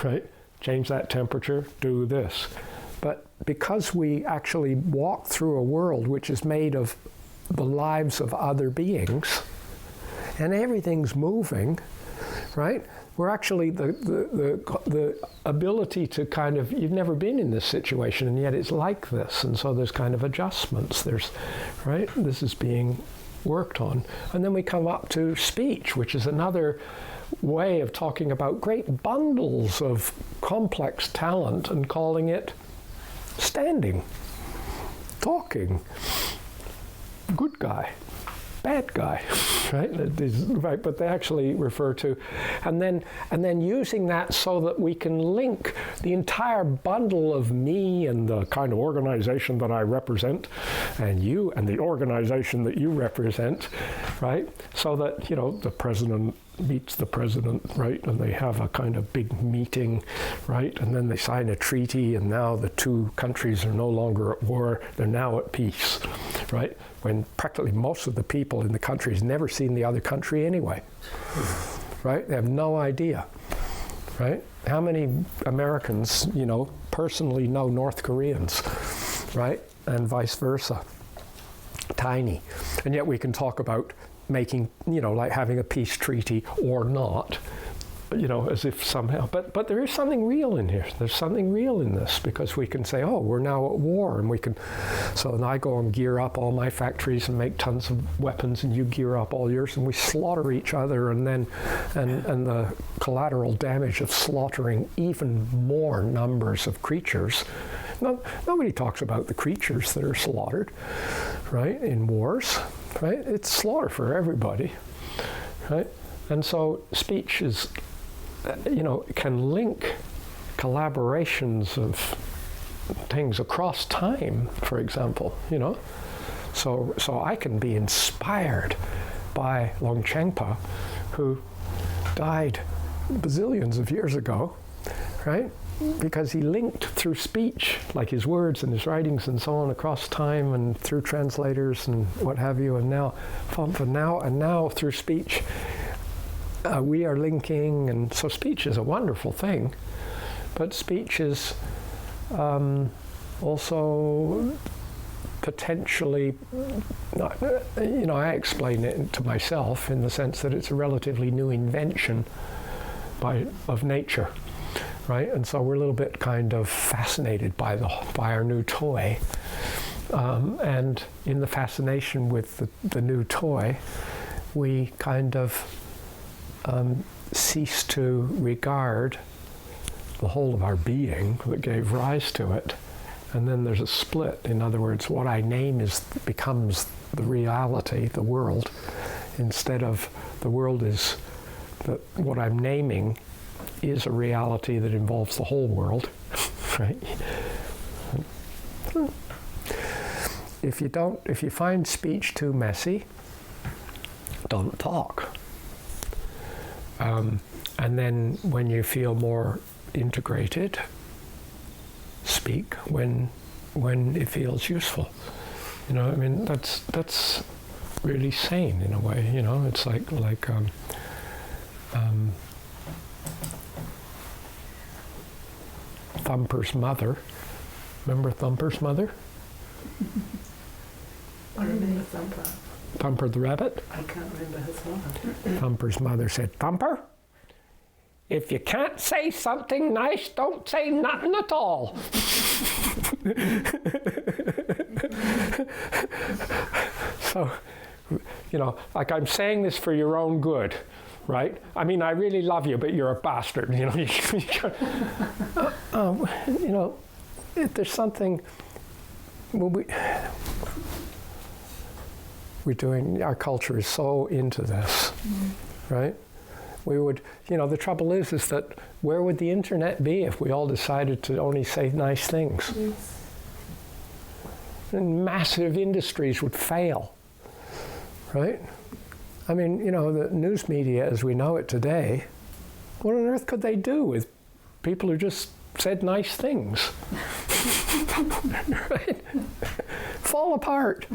right? Change that temperature, do this. But because we actually walk through a world which is made of the lives of other beings, and everything's moving, right? We're actually the ability to kind of, you've never been in this situation, and yet it's like this, and so there's kind of adjustments. Right? This is being worked on. And then we come up to speech, which is another way of talking about great bundles of complex talent and calling it standing, talking, good guy, bad guy, right? Right, but they actually refer to, and then using that so that we can link the entire bundle of me and the kind of organization that I represent, and you and the organization that you represent, right? So that, you know, the president meets the president, right? And they have a kind of big meeting, right? And then they sign a treaty, and now the two countries are no longer at war, they're now at peace, right? When practically most of the people in the country has never seen the other country anyway, right? They have no idea, right? How many Americans, you know, personally know North Koreans, right? And vice versa. Tiny. And yet we can talk about making, you know, like having a peace treaty or not, you know, as if somehow, but there is something real in here. There's something real in this, because we can say, oh, we're now at war, and we can, so then I go and gear up all my factories and make tons of weapons, and you gear up all yours, and we slaughter each other, and then, and the collateral damage of slaughtering even more numbers of creatures. No, nobody talks about the creatures that are slaughtered, right, in wars, right? It's slaughter for everybody, right? And so speech is, you know, can link collaborations of things across time, for example, you know. So I can be inspired by Longchenpa, who died bazillions of years ago, right? Because he linked through speech, like his words and his writings and so on, across time and through translators and what have you, and now through speech, we are linking, and so speech is a wonderful thing, but speech is also potentially, you know, I explain it to myself in the sense that it's a relatively new invention of nature. Right, and so we're a little bit kind of fascinated by our new toy, and in the fascination with the new toy, we kind of cease to regard the whole of our being that gave rise to it, and then there's a split. In other words, what I name becomes the reality, the world, instead of the world is what I'm naming is a reality that involves the whole world, right? If you find speech too messy, don't talk. And then when you feel more integrated, speak when it feels useful. You know, I mean, that's really sane in a way, you know. It's like Thumper's mother. Remember Thumper's mother? I remember Thumper. Thumper the rabbit? I can't remember his mother. Thumper's mother said, Thumper, if you can't say something nice, don't say nothing at all. So, you know, like, I'm saying this for your own good, right? I mean, I really love you, but you're a bastard, you know. You know, there's something, we're doing, our culture is so into this, right? We would, you know, the trouble is that where would the internet be if we all decided to only say nice things? Yes. And massive industries would fail, right? I mean, you know, the news media as we know it today, what on earth could they do with people who just said nice things? Right? Fall apart.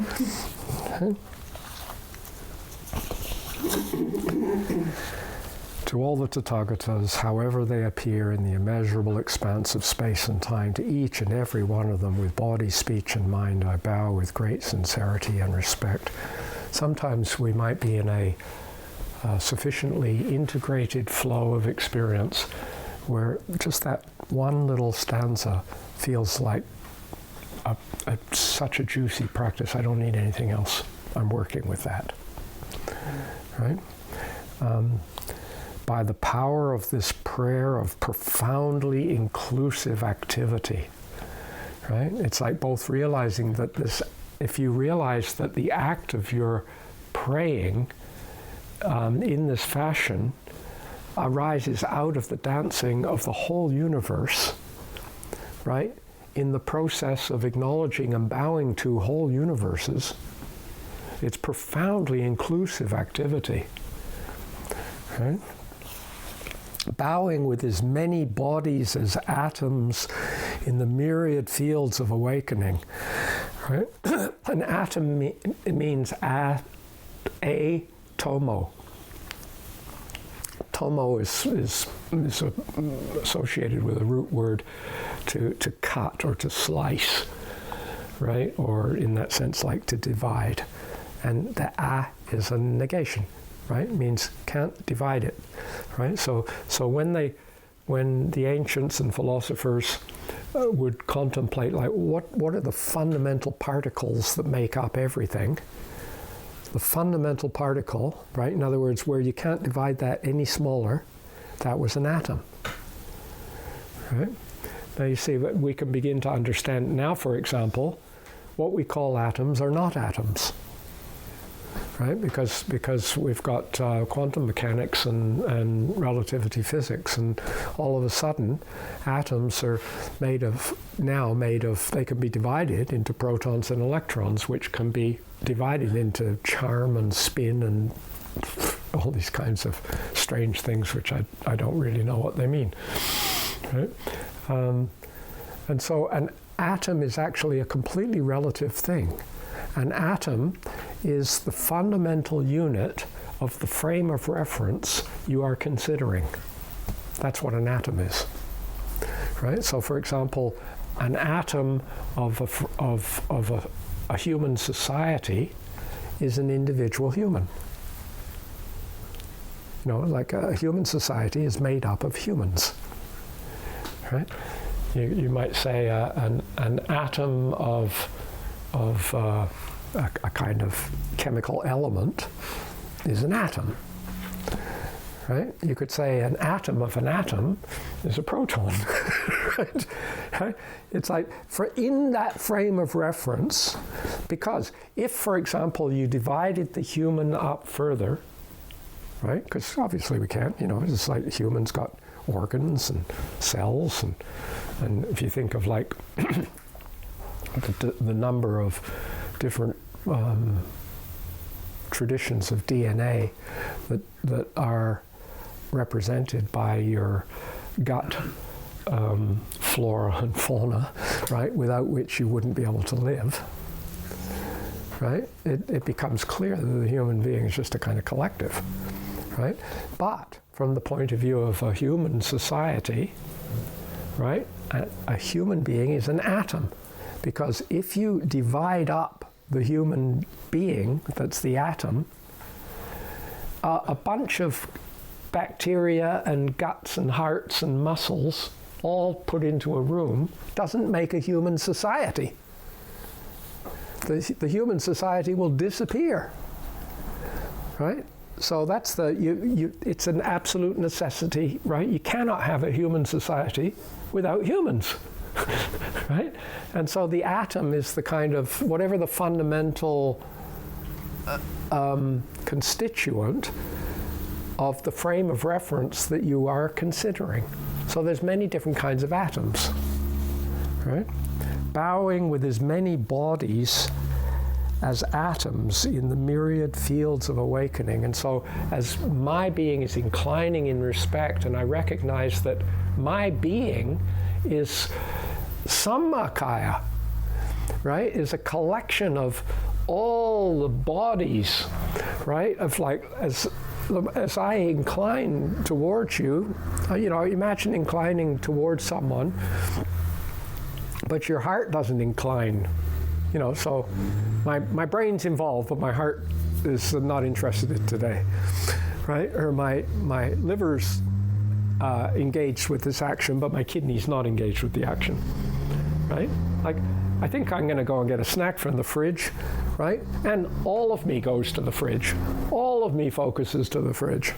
To all the Tathagatas, however they appear in the immeasurable expanse of space and time, to each and every one of them with body, speech, and mind, I bow with great sincerity and respect. Sometimes we might be in a sufficiently integrated flow of experience where just that one little stanza feels like such a juicy practice. I don't need anything else. I'm working with that, right? By the power of this prayer of profoundly inclusive activity, right? It's like both realizing that this, if you realize that the act of your praying in this fashion arises out of the dancing of the whole universe, right? In the process of acknowledging and bowing to whole universes. It's profoundly inclusive activity, right? Bowing with as many bodies as atoms in the myriad fields of awakening, right? An atom means tomo. Tomo is associated with a root word to cut or to slice, right? Or in that sense, like to divide. And the is a negation, right? It means can't divide it, right? So when the ancients and philosophers would contemplate, like, what are the fundamental particles that make up everything? The fundamental particle, right? In other words, where you can't divide that any smaller, that was an atom, right? Now you see that we can begin to understand now, for example, what we call atoms are not atoms, right? Because we've got quantum mechanics and relativity physics, and all of a sudden atoms are made of, they can be divided into protons and electrons, which can be divided into charm and spin and all these kinds of strange things which I don't really know what they mean, right? And so an atom is actually a completely relative thing. An atom is the fundamental unit of the frame of reference you are considering. That's what an atom is, right? So, for example, an atom of a human society is an individual human. You know, like a human society is made up of humans, right? You might say an atom of a kind of chemical element is an atom, right? You could say an atom of an atom is a proton, right? It's like, in that frame of reference, because if, for example, you divided the human up further, right? Because obviously we can't, you know, it's like humans got organs and cells, and if you think of like the number of different traditions of DNA that are represented by your gut flora and fauna, right, without which you wouldn't be able to live, right? It becomes clear that the human being is just a kind of collective, right? But from the point of view of a human society, right, a human being is an atom, because if you divide up the human being, that's the atom, a bunch of bacteria and guts and hearts and muscles all put into a room doesn't make a human society. The human society will disappear, right? So that's it's an absolute necessity, right? You cannot have a human society without humans, right? And so the atom is the kind of, whatever the fundamental constituent of the frame of reference that you are considering. So there's many different kinds of atoms, right? Bowing with as many bodies as atoms in the myriad fields of awakening. And so as my being is inclining in respect, and I recognize that my being is sammakaya, right, is a collection of all the bodies, right, of like, as I incline towards you, you know, imagine inclining towards someone, but your heart doesn't incline, you know, so my brain's involved, but my heart is not interested today, right? Or my liver's engaged with this action, but my kidney's not engaged with the action, right? Like, I think I'm going to go and get a snack from the fridge, right? And all of me goes to the fridge. All of me focuses to the fridge,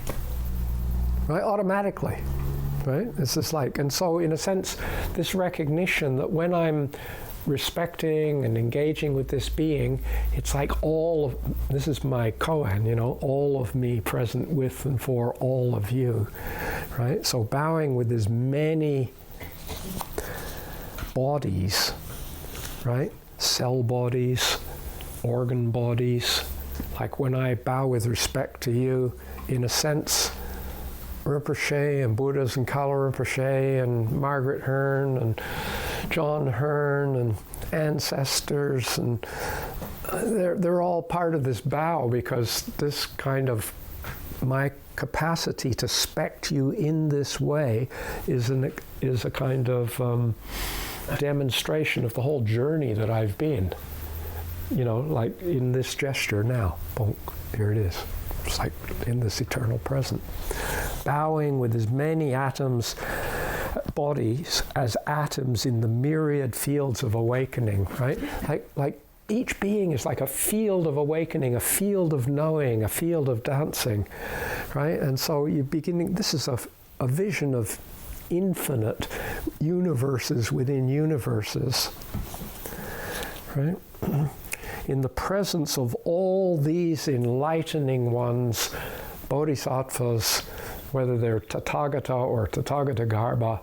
right? Automatically, right? It's just like, and so in a sense, this recognition that when I'm respecting and engaging with this being, it's like this is my koan, all of me present with and for all of you, right? So bowing with as many bodies, right? Cell bodies, organ bodies. Like when I bow with respect to you, in a sense, Rinpoche and Buddhas and Kala Rinpoche and Margaret Hearn and John Hearn and ancestors, and they're all part of this bow, because this kind of my capacity to spect you in this way is a kind of demonstration of the whole journey that I've been. Like in this gesture now, bonk, here it is. It's like in this eternal present. Bowing with as many bodies as atoms in the myriad fields of awakening, right? Like each being is like a field of awakening, a field of knowing, a field of dancing, right? And so this is a vision of infinite universes within universes, right? In the presence of all these enlightening ones, bodhisattvas, whether they're Tathagata or Tathagatagarbha,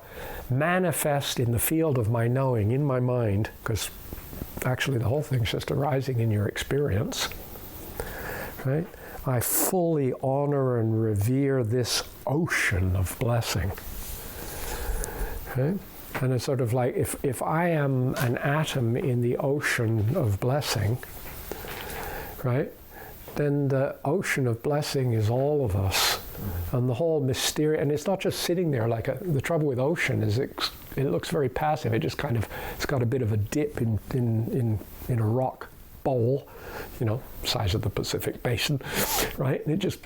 manifest in the field of my knowing, in my mind, because actually the whole thing's just arising in your experience, right? I fully honor and revere this ocean of blessing, right? And it's sort of like, if I am an atom in the ocean of blessing, right, then the ocean of blessing is all of us. And the whole mysterious, and it's not just sitting there like the trouble with ocean is it looks very passive. It just kind of, it's got a bit of a dip in a rock bowl, size of the Pacific Basin, right? And it just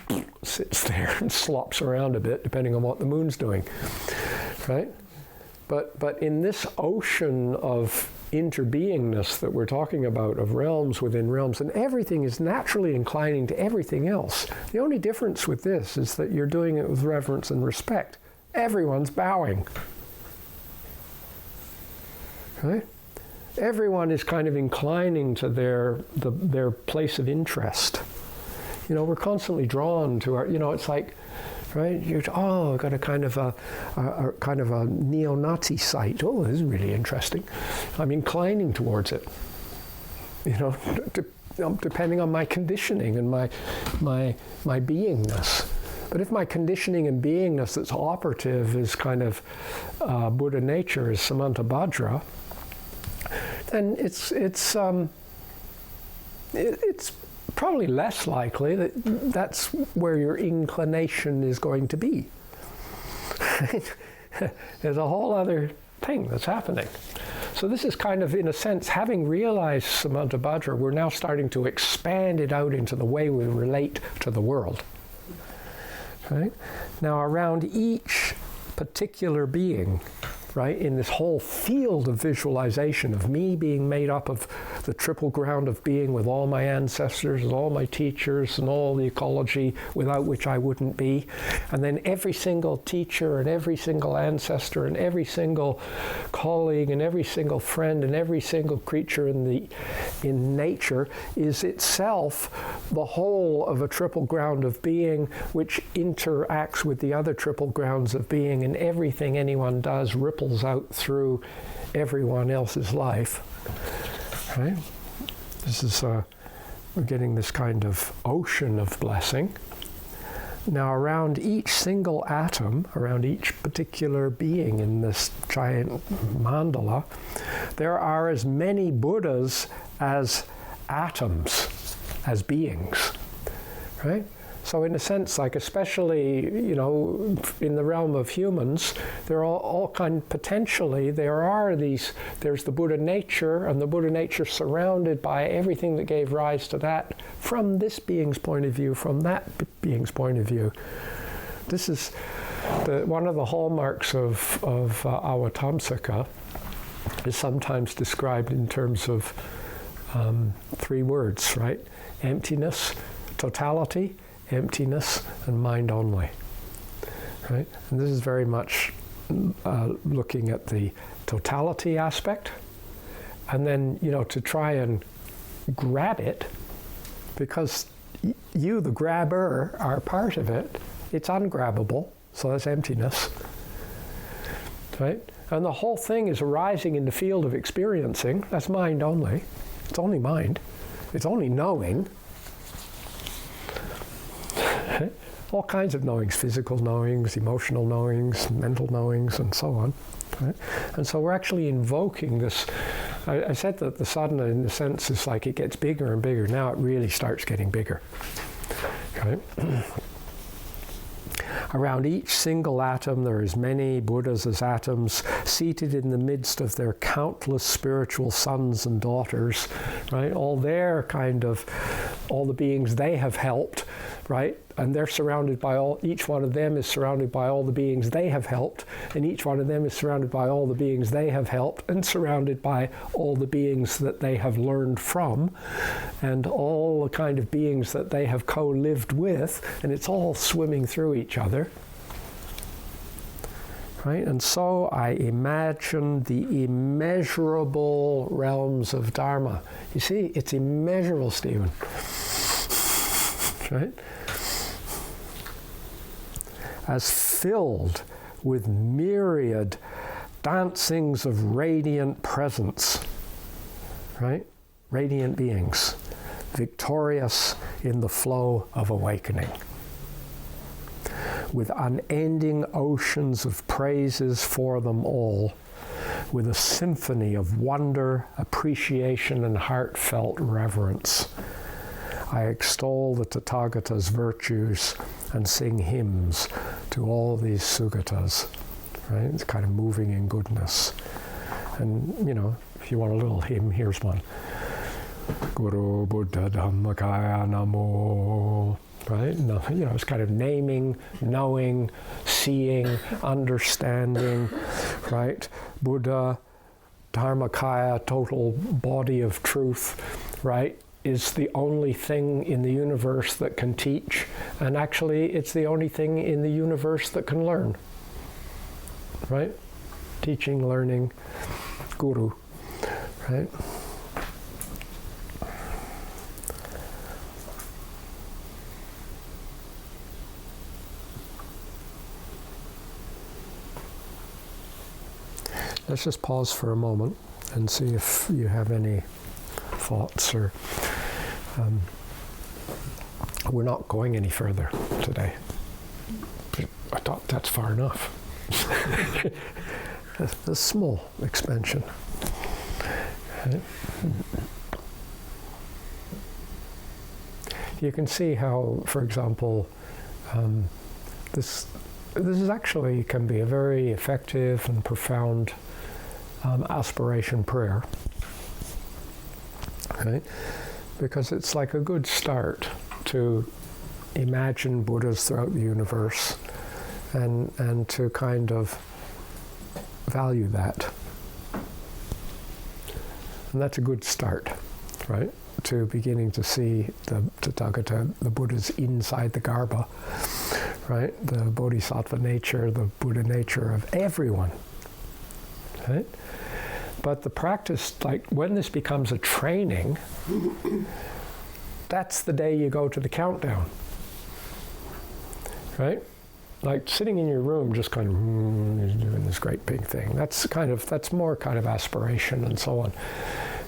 sits there and slops around a bit depending on what the moon's doing, right? But in this ocean of interbeingness that we're talking about, of realms within realms, and everything is naturally inclining to everything else. The only difference with this is that you're doing it with reverence and respect. Everyone's bowing. Right? Everyone is kind of inclining to their place of interest. We're constantly drawn to our, it's like, right? I've got a kind of a neo-Nazi site. Oh, this is really interesting. I'm inclining towards it. Depending on my conditioning and my beingness. But if my conditioning and beingness that's operative is kind of Buddha nature, is Samantabhadra, then it's probably less likely that that's where your inclination is going to be. There's a whole other thing that's happening. So this is kind of, in a sense, having realized Samantabhadra, we're now starting to expand it out into the way we relate to the world. Right? Now, around each particular being, right, in this whole field of visualization of me being made up of the triple ground of being with all my ancestors and all my teachers and all the ecology without which I wouldn't be, and then every single teacher and every single ancestor and every single colleague and every single friend and every single creature in nature is itself the whole of a triple ground of being which interacts with the other triple grounds of being, and everything anyone does ripples out through everyone else's life. Right? This is we're getting this kind of ocean of blessing. Now, around each single atom, around each particular being in this giant mandala, there are as many Buddhas as atoms, as beings. Right? So in a sense, like especially, in the realm of humans, there are all potentially, there's the Buddha nature, and the Buddha nature surrounded by everything that gave rise to that, from this being's point of view, from that being's point of view. This is one of the hallmarks of Avatamsaka is sometimes described in terms of 3 words, right? Emptiness, totality, emptiness, and mind only, right? And this is very much looking at the totality aspect and then, to try and grab it, because you, the grabber, are part of it. It's ungrabbable, so that's emptiness, right? And the whole thing is arising in the field of experiencing. That's mind only. It's only mind. It's only knowing. All kinds of knowings, physical knowings, emotional knowings, mental knowings, and so on. Right? And so we're actually invoking this. I said that the sadhana, in a sense, is like it gets bigger and bigger. Now it really starts getting bigger. Okay? Around each single atom, there are as many Buddhas as atoms, seated in the midst of their countless spiritual sons and daughters, right? All the beings they have helped, right? And they're surrounded by each one of them is surrounded by all the beings they have helped, and each one of them is surrounded by all the beings they have helped, and surrounded by all the beings that they have learned from, and all the kind of beings that they have co-lived with, and it's all swimming through each other. Right? And so I imagine the immeasurable realms of Dharma. You see, it's immeasurable, Stephen. Right? As filled with myriad dancings of radiant presence, right? Radiant beings, victorious in the flow of awakening, with unending oceans of praises for them all, with a symphony of wonder, appreciation, and heartfelt reverence. I extol the Tathagata's virtues and sing hymns to all these Sugatas, right? It's kind of moving in goodness. And, if you want a little hymn, here's one. Guru Buddha Dhammakaya Namo, right? No, it's kind of naming, knowing, seeing, understanding, right? Buddha, Dharmakaya, total body of truth, right? Is the only thing in the universe that can teach, and actually it's the only thing in the universe that can learn, right? Teaching, learning, guru, right? Let's just pause for a moment and see if you have any thoughts or we're not going any further today. I thought that's far enough. a small expansion. Right? You can see how, for example, this is actually can be a very effective and profound aspiration prayer. Right? Because it's like a good start to imagine Buddhas throughout the universe and to kind of value that. And that's a good start, right? To beginning to see the Tathagata, the Buddhas inside the Garbha, right? The Bodhisattva nature, the Buddha nature of everyone, right? But the practice, like when this becomes a training, that's the day you go to the countdown, right? Like sitting in your room, just kind of doing this great big thing. That's more kind of aspiration and so on.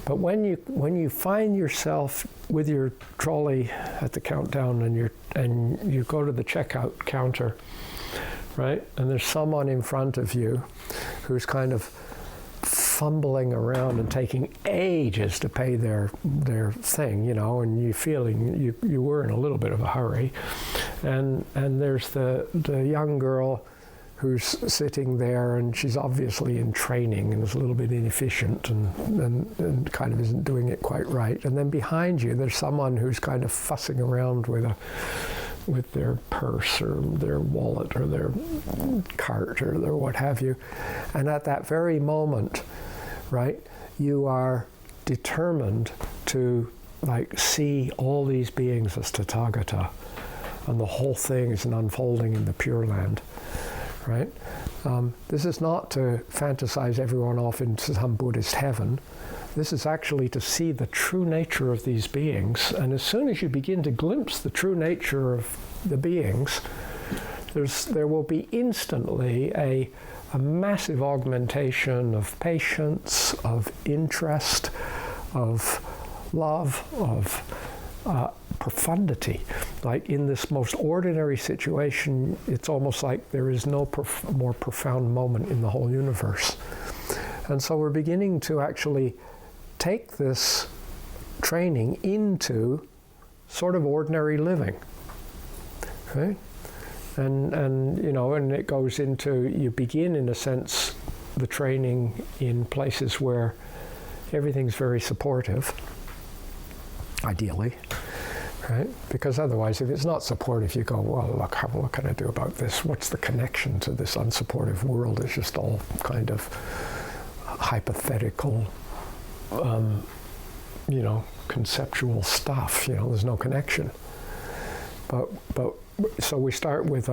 But when you find yourself with your trolley at the countdown and you go to the checkout counter, right? And there's someone in front of you who's kind of fumbling around and taking ages to pay their thing, and you feeling you were in a little bit of a hurry, and there's the young girl who's sitting there, and she's obviously in training and is a little bit inefficient and kind of isn't doing it quite right. And then behind you, there's someone who's kind of fussing around with their purse or their wallet or their cart or their what have you. And at that very moment, right, you are determined to see all these beings as Tathagata, and the whole thing is an unfolding in the Pure Land. Right? This is not to fantasize everyone off into some Buddhist heaven. This is actually to see the true nature of these beings. And as soon as you begin to glimpse the true nature of the beings, there will be instantly a massive augmentation of patience, of interest, of love, of profundity. Like in this most ordinary situation, it's almost like there is no more profound moment in the whole universe. And so we're beginning to actually take this training into sort of ordinary living, right? And you know, and it goes into, you begin in a sense the training in places where everything's very supportive, ideally, right? Because otherwise, if it's not supportive, you go, well, look, what can I do about this? What's the connection to this unsupportive world? It's just all kind of hypothetical, you know, conceptual stuff. You know, there's no connection. But so we start with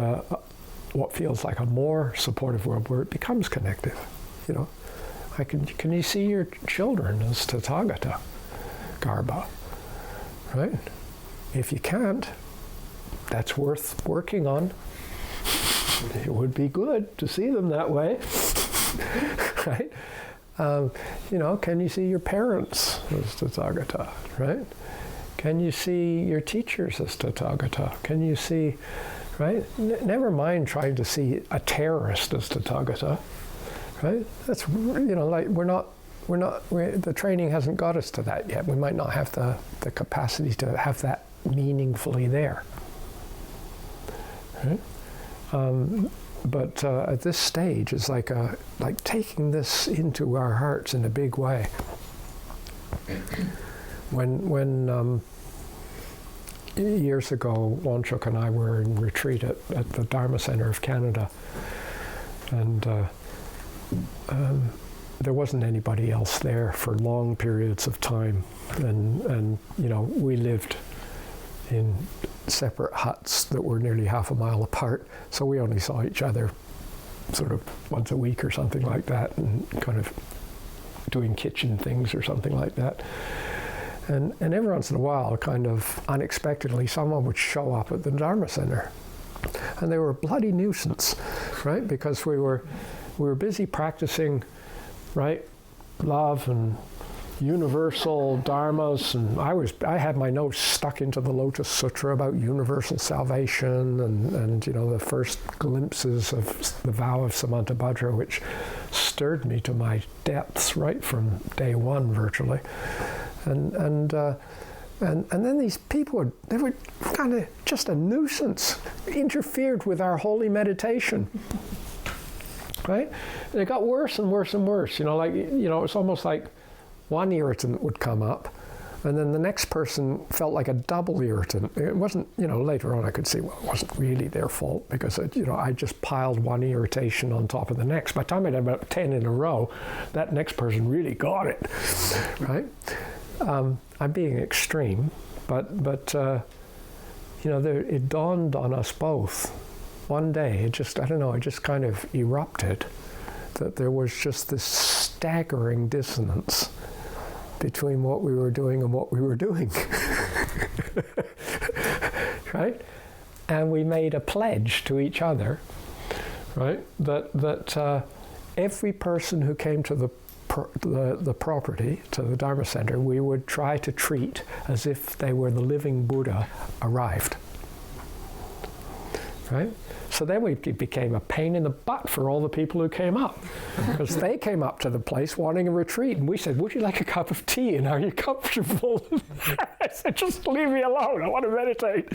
what feels like a more supportive world where it becomes connective. You know, can you see your children as Tathagata, Garba, right? If you can't, that's worth working on. It would be good to see them that way, right? You know, can you see your parents as Tathagata, right? Can you see your teachers as Tathagata? Can you see, right? Never mind trying to see a terrorist as Tathagata, right? That's, you know, like the training hasn't got us to that yet. We might not have the capacity to have that meaningfully there, right? But at this stage, it's like taking this into our hearts in a big way. When years ago, Wanchuk and I were in retreat at the Dharma Center of Canada, and there wasn't anybody else there for long periods of time, and you know, we lived in separate huts that were nearly half a mile apart, so we only saw each other sort of once a week or something like that, and kind of doing kitchen things or something like that. And every once in a while, kind of unexpectedly, someone would show up at the Dharma Center, and they were a bloody nuisance, right? Because we were busy practicing, right, love and universal dharmas, and I had my nose stuck into the Lotus Sutra about universal salvation, and you know, the first glimpses of the vow of Samantabhadra, which stirred me to my depths right from day one, virtually. And then these people they were kind of just a nuisance, interfered with our holy meditation, right? And it got worse and worse and worse. You know, like, you know, it's almost like one irritant would come up, and then the next person felt like a double irritant. It wasn't, you know, later on I could see, well, it wasn't really their fault, because, you know, I just piled one irritation on top of the next. By the time I'd had about 10 in a row, that next person really got it, right? I'm being extreme, but you know, it dawned on us both one day. It just kind of erupted, that there was just this staggering dissonance between what we were doing and what we were doing, right? And we made a pledge to each other, right, that every person who came to the property, to the Dharma Center, we would try to treat as if they were the living Buddha arrived, right? So then we became a pain in the butt for all the people who came up, because they came up to the place wanting a retreat, and we said, would you like a cup of tea, and are you comfortable? I said, just leave me alone, I want to meditate.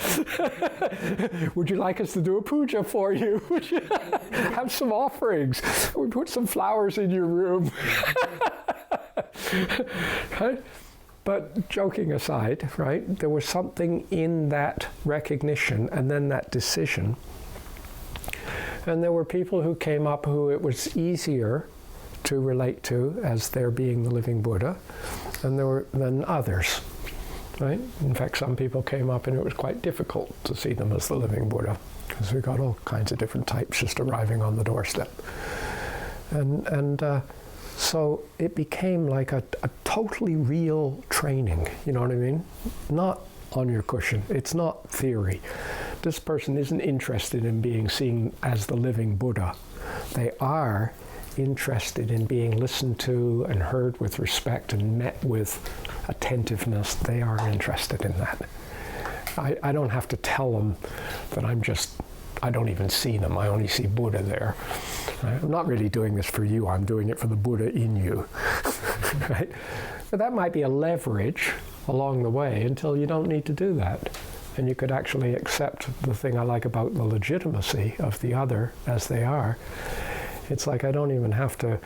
Would you like us to do a puja for you? Would you have some offerings? We put some flowers in your room. Right? But joking aside, right, there was something in that recognition and then that decision. And there were people who came up who it was easier to relate to as their being the living Buddha, and there were then others, right? In fact, some people came up and it was quite difficult to see them as the living Buddha, because we got all kinds of different types just arriving on the doorstep. And so it became like a totally real training, you know what I mean? Not on your cushion. It's not theory. This person isn't interested in being seen as the living Buddha. They are interested in being listened to and heard with respect and met with attentiveness. They are interested in that. I don't have to tell them that I don't even see them. I only see Buddha there. Right? I'm not really doing this for you. I'm doing it for the Buddha in you. Right? But that might be a leverage along the way until you don't need to do that. And you could actually accept the thing I like about the legitimacy of the other as they are. It's like I don't even have to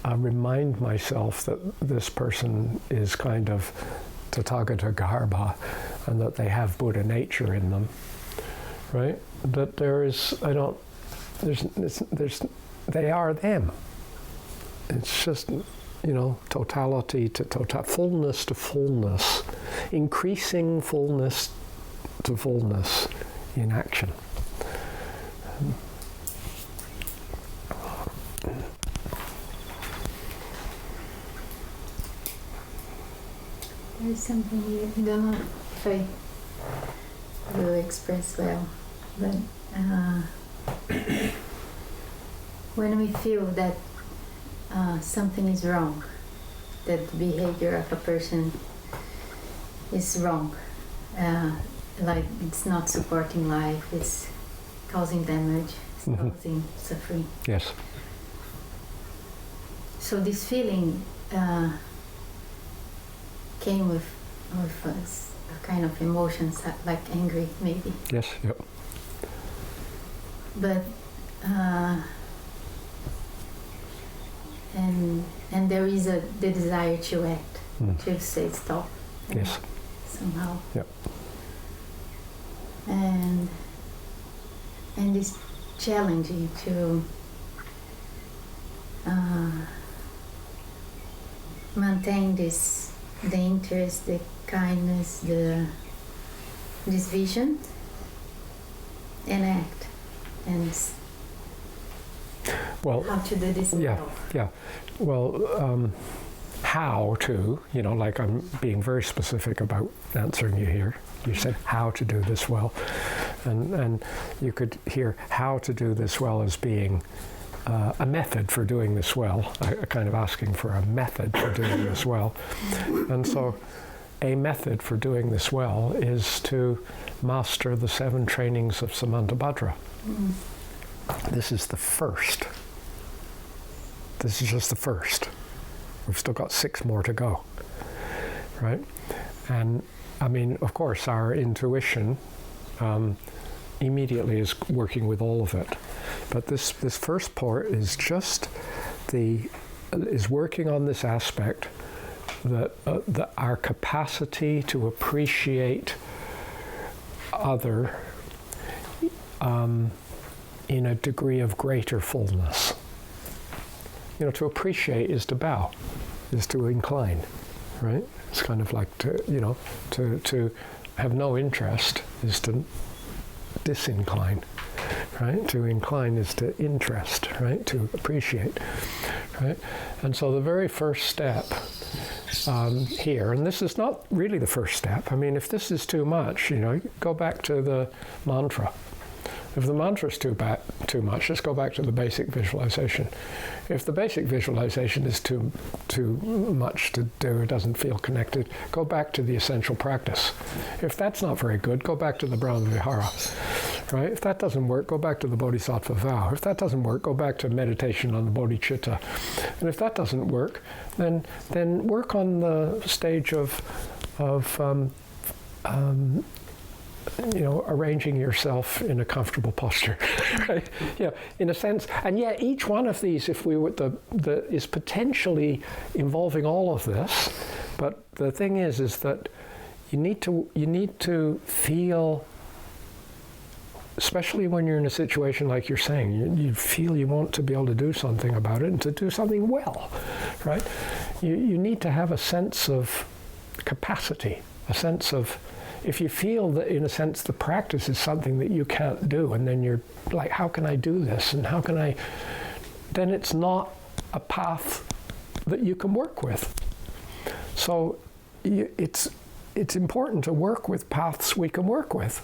remind myself that this person is kind of Tathagata Garbha and that they have Buddha nature in them, right? That they are them. It's just, totality to fullness to fullness, increasing fullness to fullness in action. There's something you don't know if I will express well, but when we feel that something is wrong, that the behavior of a person is wrong, like it's not supporting life, it's causing damage, it's causing suffering. Yes. So this feeling came with a kind of emotions like angry, maybe. Yes. Yep. But and there is the desire to act, to say stop. Yes. Somehow. Yep. And it's challenging to maintain the interest, the kindness, this vision, and act, and how to do this. Yeah. Well, how to, like I'm being very specific about answering you here. You said how to do this well, and you could hear how to do this well as being a method for doing this well, kind of asking for a method for doing this well. And so a method for doing this well is to master the 7 trainings of Samantabhadra. This is the first. This is just the first. We've still got 6 more to go, right? And I mean, of course, our intuition immediately is working with all of it. But this first part is just is working on this aspect that our capacity to appreciate other in a degree of greater fullness. To appreciate is to bow, is to incline, right? It's kind of like to have no interest is to disincline, right? To incline is to interest, right? To appreciate, right? And so the very first step here, and this is not really the first step. I mean, if this is too much, go back to the mantra. If the mantra is too much, just go back to the basic visualization. If the basic visualization is too much to do, it doesn't feel connected, go back to the essential practice. If that's not very good, go back to the Brahma Vihara. Right? If that doesn't work, go back to the Bodhisattva vow. If that doesn't work, go back to meditation on the Bodhicitta. And if that doesn't work, then work on the stage of arranging yourself in a comfortable posture, right? In a sense. And yet each one of these, if we were is potentially involving all of this. But the thing is that you need to feel, especially when you're in a situation like you're saying, you feel you want to be able to do something about it and to do something well, right? You need to have a sense of capacity, a sense of, if you feel that in a sense the practice is something that you can't do, and then you're like, how can I do this? And how can I, then it's not a path that you can work with. So it's important to work with paths we can work with.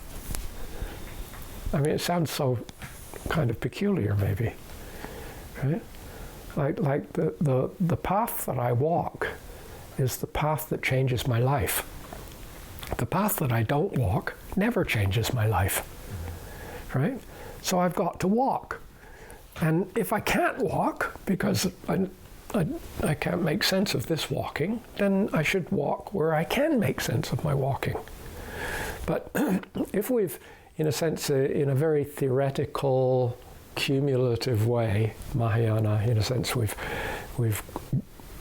I mean, it sounds so kind of peculiar, maybe, right? Like the path that I walk is the path that changes my life. The path that I don't walk never changes my life, right? So I've got to walk. And if I can't walk because I can't make sense of this walking, then I should walk where I can make sense of my walking. But if we've, in a sense, in a very theoretical, cumulative way, Mahayana, in a sense, we've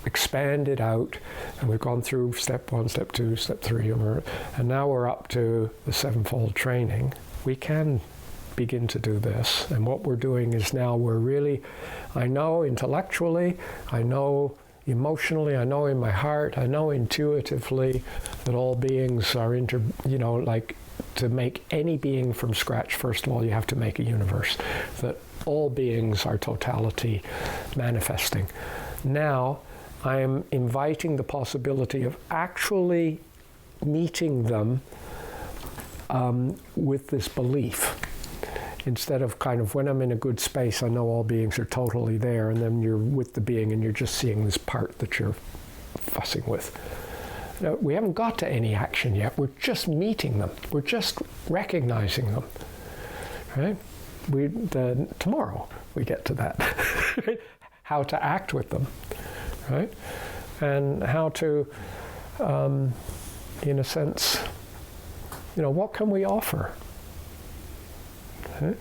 expanded out, and we've gone through step 1, step 2, step 3, and now we're up to the Sevenfold training. We can begin to do this, and what we're doing is now we're really, I know intellectually, I know emotionally, I know in my heart, I know intuitively that all beings are like, to make any being from scratch, first of all, you have to make a universe. That all beings are totality manifesting. Now, I am inviting the possibility of actually meeting them with this belief. Instead of kind of when I'm in a good space, I know all beings are totally there, and then you're with the being and you're just seeing this part that you're fussing with. Now, we haven't got to any action yet. We're just meeting them. We're just recognizing them, right? Tomorrow we get to that. How to act with them, right? And how to, in a sense, what can we offer? Okay?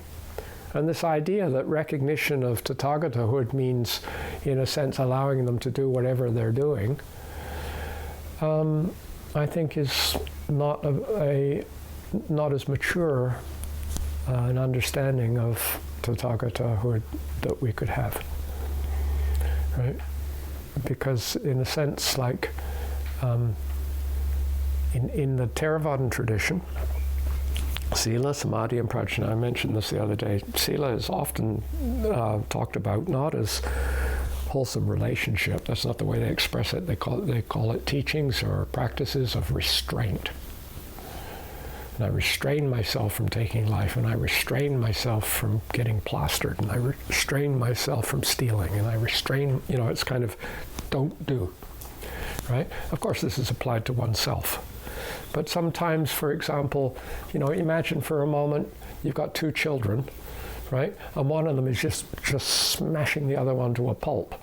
And this idea that recognition of Tathagatahood means, in a sense, allowing them to do whatever they're doing, I think is not not as mature an understanding of Tathagatahood that we could have, right? Because in a sense, like in the Theravadan tradition, Sila, Samadhi, and Prajna, I mentioned this the other day, Sila is often talked about not as wholesome relationship. That's not the way they express it. They call it teachings or practices of restraint. And I restrain myself from taking life, and I restrain myself from getting plastered, and I restrain myself from stealing, and I restrain, it's kind of don't do, right? Of course, this is applied to oneself. But sometimes, for example, imagine for a moment you've got 2 children, right? And one of them is just smashing the other one to a pulp,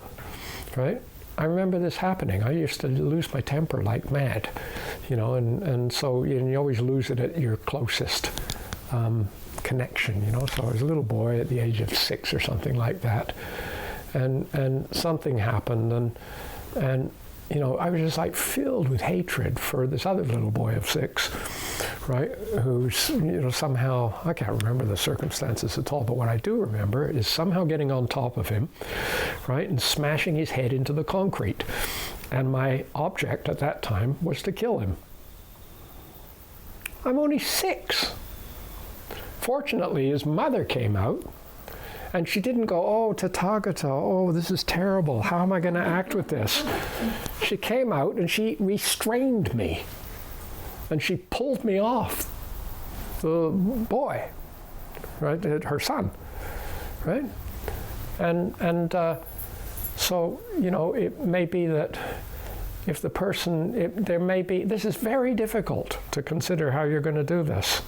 right? I remember this happening. I used to lose my temper like mad, and so you always lose it at your closest connection, So I was a little boy at the age of 6 or something like that, and something happened, and I was just like filled with hatred for this other little boy of 6, right? Who's, somehow, I can't remember the circumstances at all, but what I do remember is somehow getting on top of him, right? And smashing his head into the concrete. And my object at that time was to kill him. I'm only 6. Fortunately, his mother came out, and she didn't go, oh, Tathagata, oh, this is terrible. How am I going to act with this? She came out and she restrained me. And she pulled me off the boy, right, her son, right? And so, it may be that if the person, there may be, this is very difficult to consider how you're going to do this.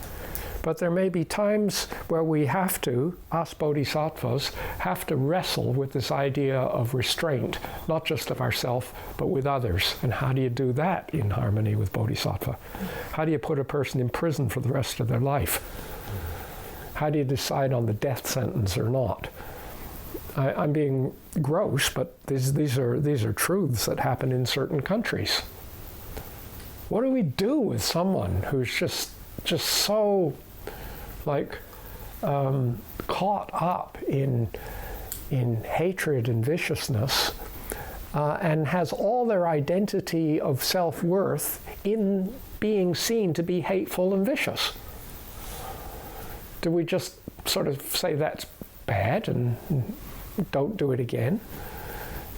But there may be times where we have to, us bodhisattvas, have to wrestle with this idea of restraint, not just of ourselves, but with others. And how do you do that in harmony with bodhisattva? How do you put a person in prison for the rest of their life? How do you decide on the death sentence or not? I'm being gross, but these are truths that happen in certain countries. What do we do with someone who's just so caught up in hatred and viciousness, and has all their identity of self-worth in being seen to be hateful and vicious? Do we just sort of say that's bad and don't do it again?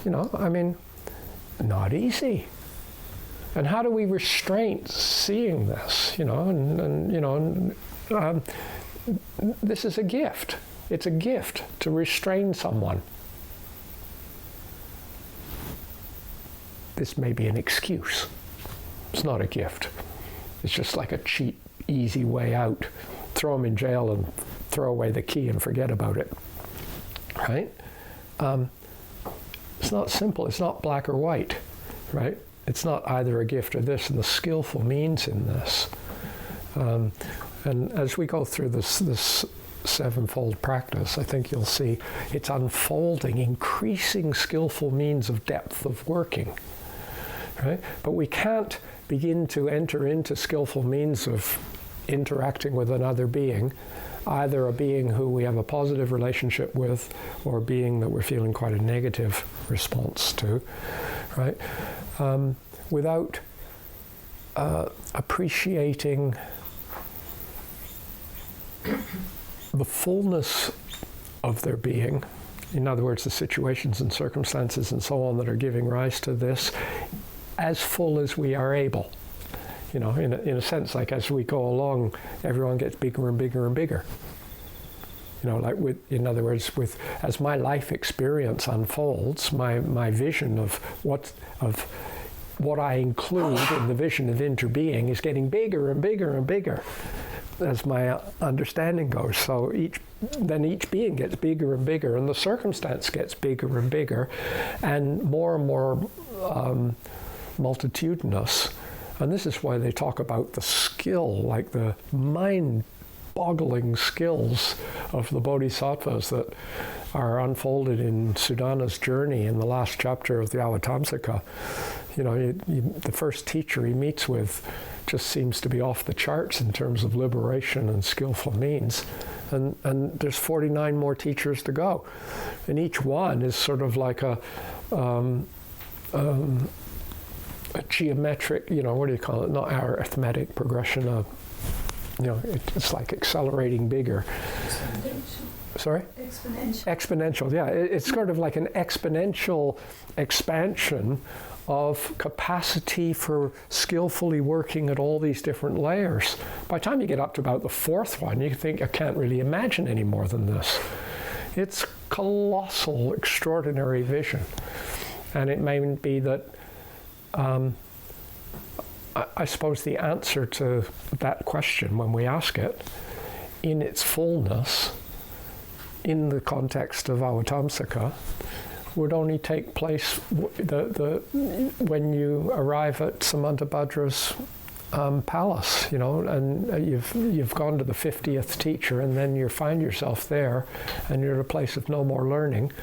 Not easy. And how do we restrain seeing this? This is a gift. It's a gift to restrain someone. This may be an excuse. It's not a gift. It's just like a cheap, easy way out. Throw them in jail and throw away the key and forget about it. Right? It's not simple. It's not black or white. Right? It's not either a gift or this, and the skillful means in this. And as we go through this sevenfold practice, I think you'll see it's unfolding increasing skillful means of depth of working. Right? But we can't begin to enter into skillful means of interacting with another being, either a being who we have a positive relationship with or a being that we're feeling quite a negative response to, right? Without appreciating the fullness of their being, in other words, the situations and circumstances and so on that are giving rise to this, as full as we are able. In a sense, like as we go along, everyone gets bigger and bigger and bigger. In other words, as my life experience unfolds, my vision of what I include in the vision of interbeing is getting bigger and bigger and bigger as my understanding goes. So each being gets bigger and bigger, and the circumstance gets bigger and bigger, and more multitudinous. And this is why they talk about the skill, like the mind-boggling skills of the bodhisattvas that are unfolded in Sadhana's journey in the last chapter of the Avatamsaka. The first teacher he meets with just seems to be off the charts in terms of liberation and skillful means. And there's 49 more teachers to go. And each one is sort of like a geometric, what do you call it? Not arithmetic progression of, it's like accelerating bigger. Exponential. Sorry? Exponential. Exponential, yeah. It's sort of like an exponential expansion of capacity for skillfully working at all these different layers. By the time you get up to about the fourth one, you think, I can't really imagine any more than this. It's colossal, extraordinary vision. And it may be that I suppose the answer to that question, when we ask it, in its fullness, in the context of Avatamsaka, would only take place when you arrive at Samantabhadra's palace, and you've gone to the 50th teacher, and then you find yourself there, and you're at a place of no more learning,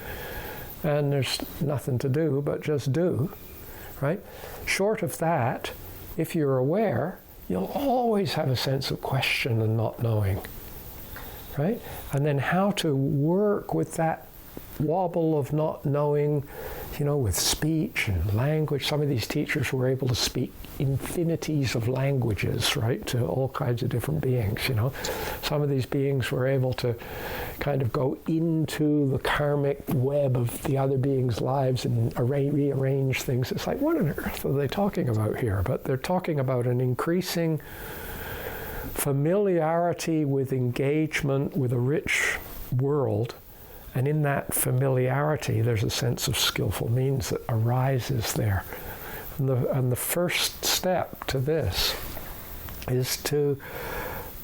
and there's nothing to do but just do. Right? Short of that, if you're aware, you'll always have a sense of question and not knowing. Right? And then how to work with that wobble of not knowing, with speech and language. Some of these teachers were able to speak infinities of languages, right, to all kinds of different beings, Some of these beings were able to kind of go into the karmic web of the other beings' lives and rearrange things. It's like, what on earth are they talking about here? But they're talking about an increasing familiarity with engagement with a rich world. And in that familiarity, there's a sense of skillful means that arises there. And the first step to this is to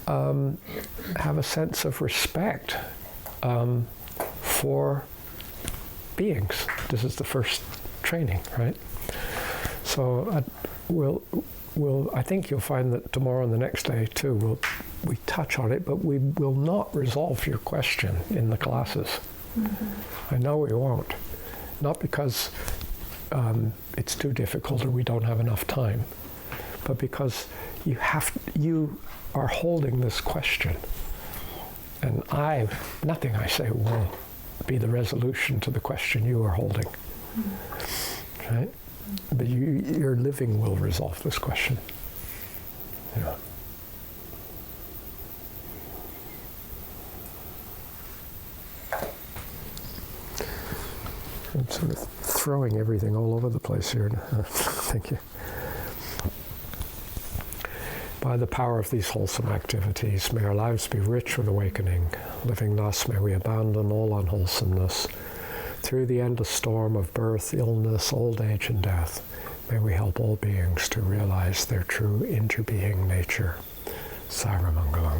have a sense of respect for beings. This is the first training, right? So I think you'll find that tomorrow and the next day too, we touch on it, but we will not resolve your question in the classes. Mm-hmm. I know we won't. Not because it's too difficult or we don't have enough time, but because you are holding this question, and nothing I say will be the resolution to the question you are holding. Mm-hmm. Right? But your living will resolve this question. Yeah. I'm sort of throwing everything all over the place here. Thank you. By the power of these wholesome activities, may our lives be rich with awakening. Living thus, may we abandon all unwholesomeness. Through the endless storm of birth, illness, old age, and death, may we help all beings to realize their true interbeing nature. Sarvamangalam.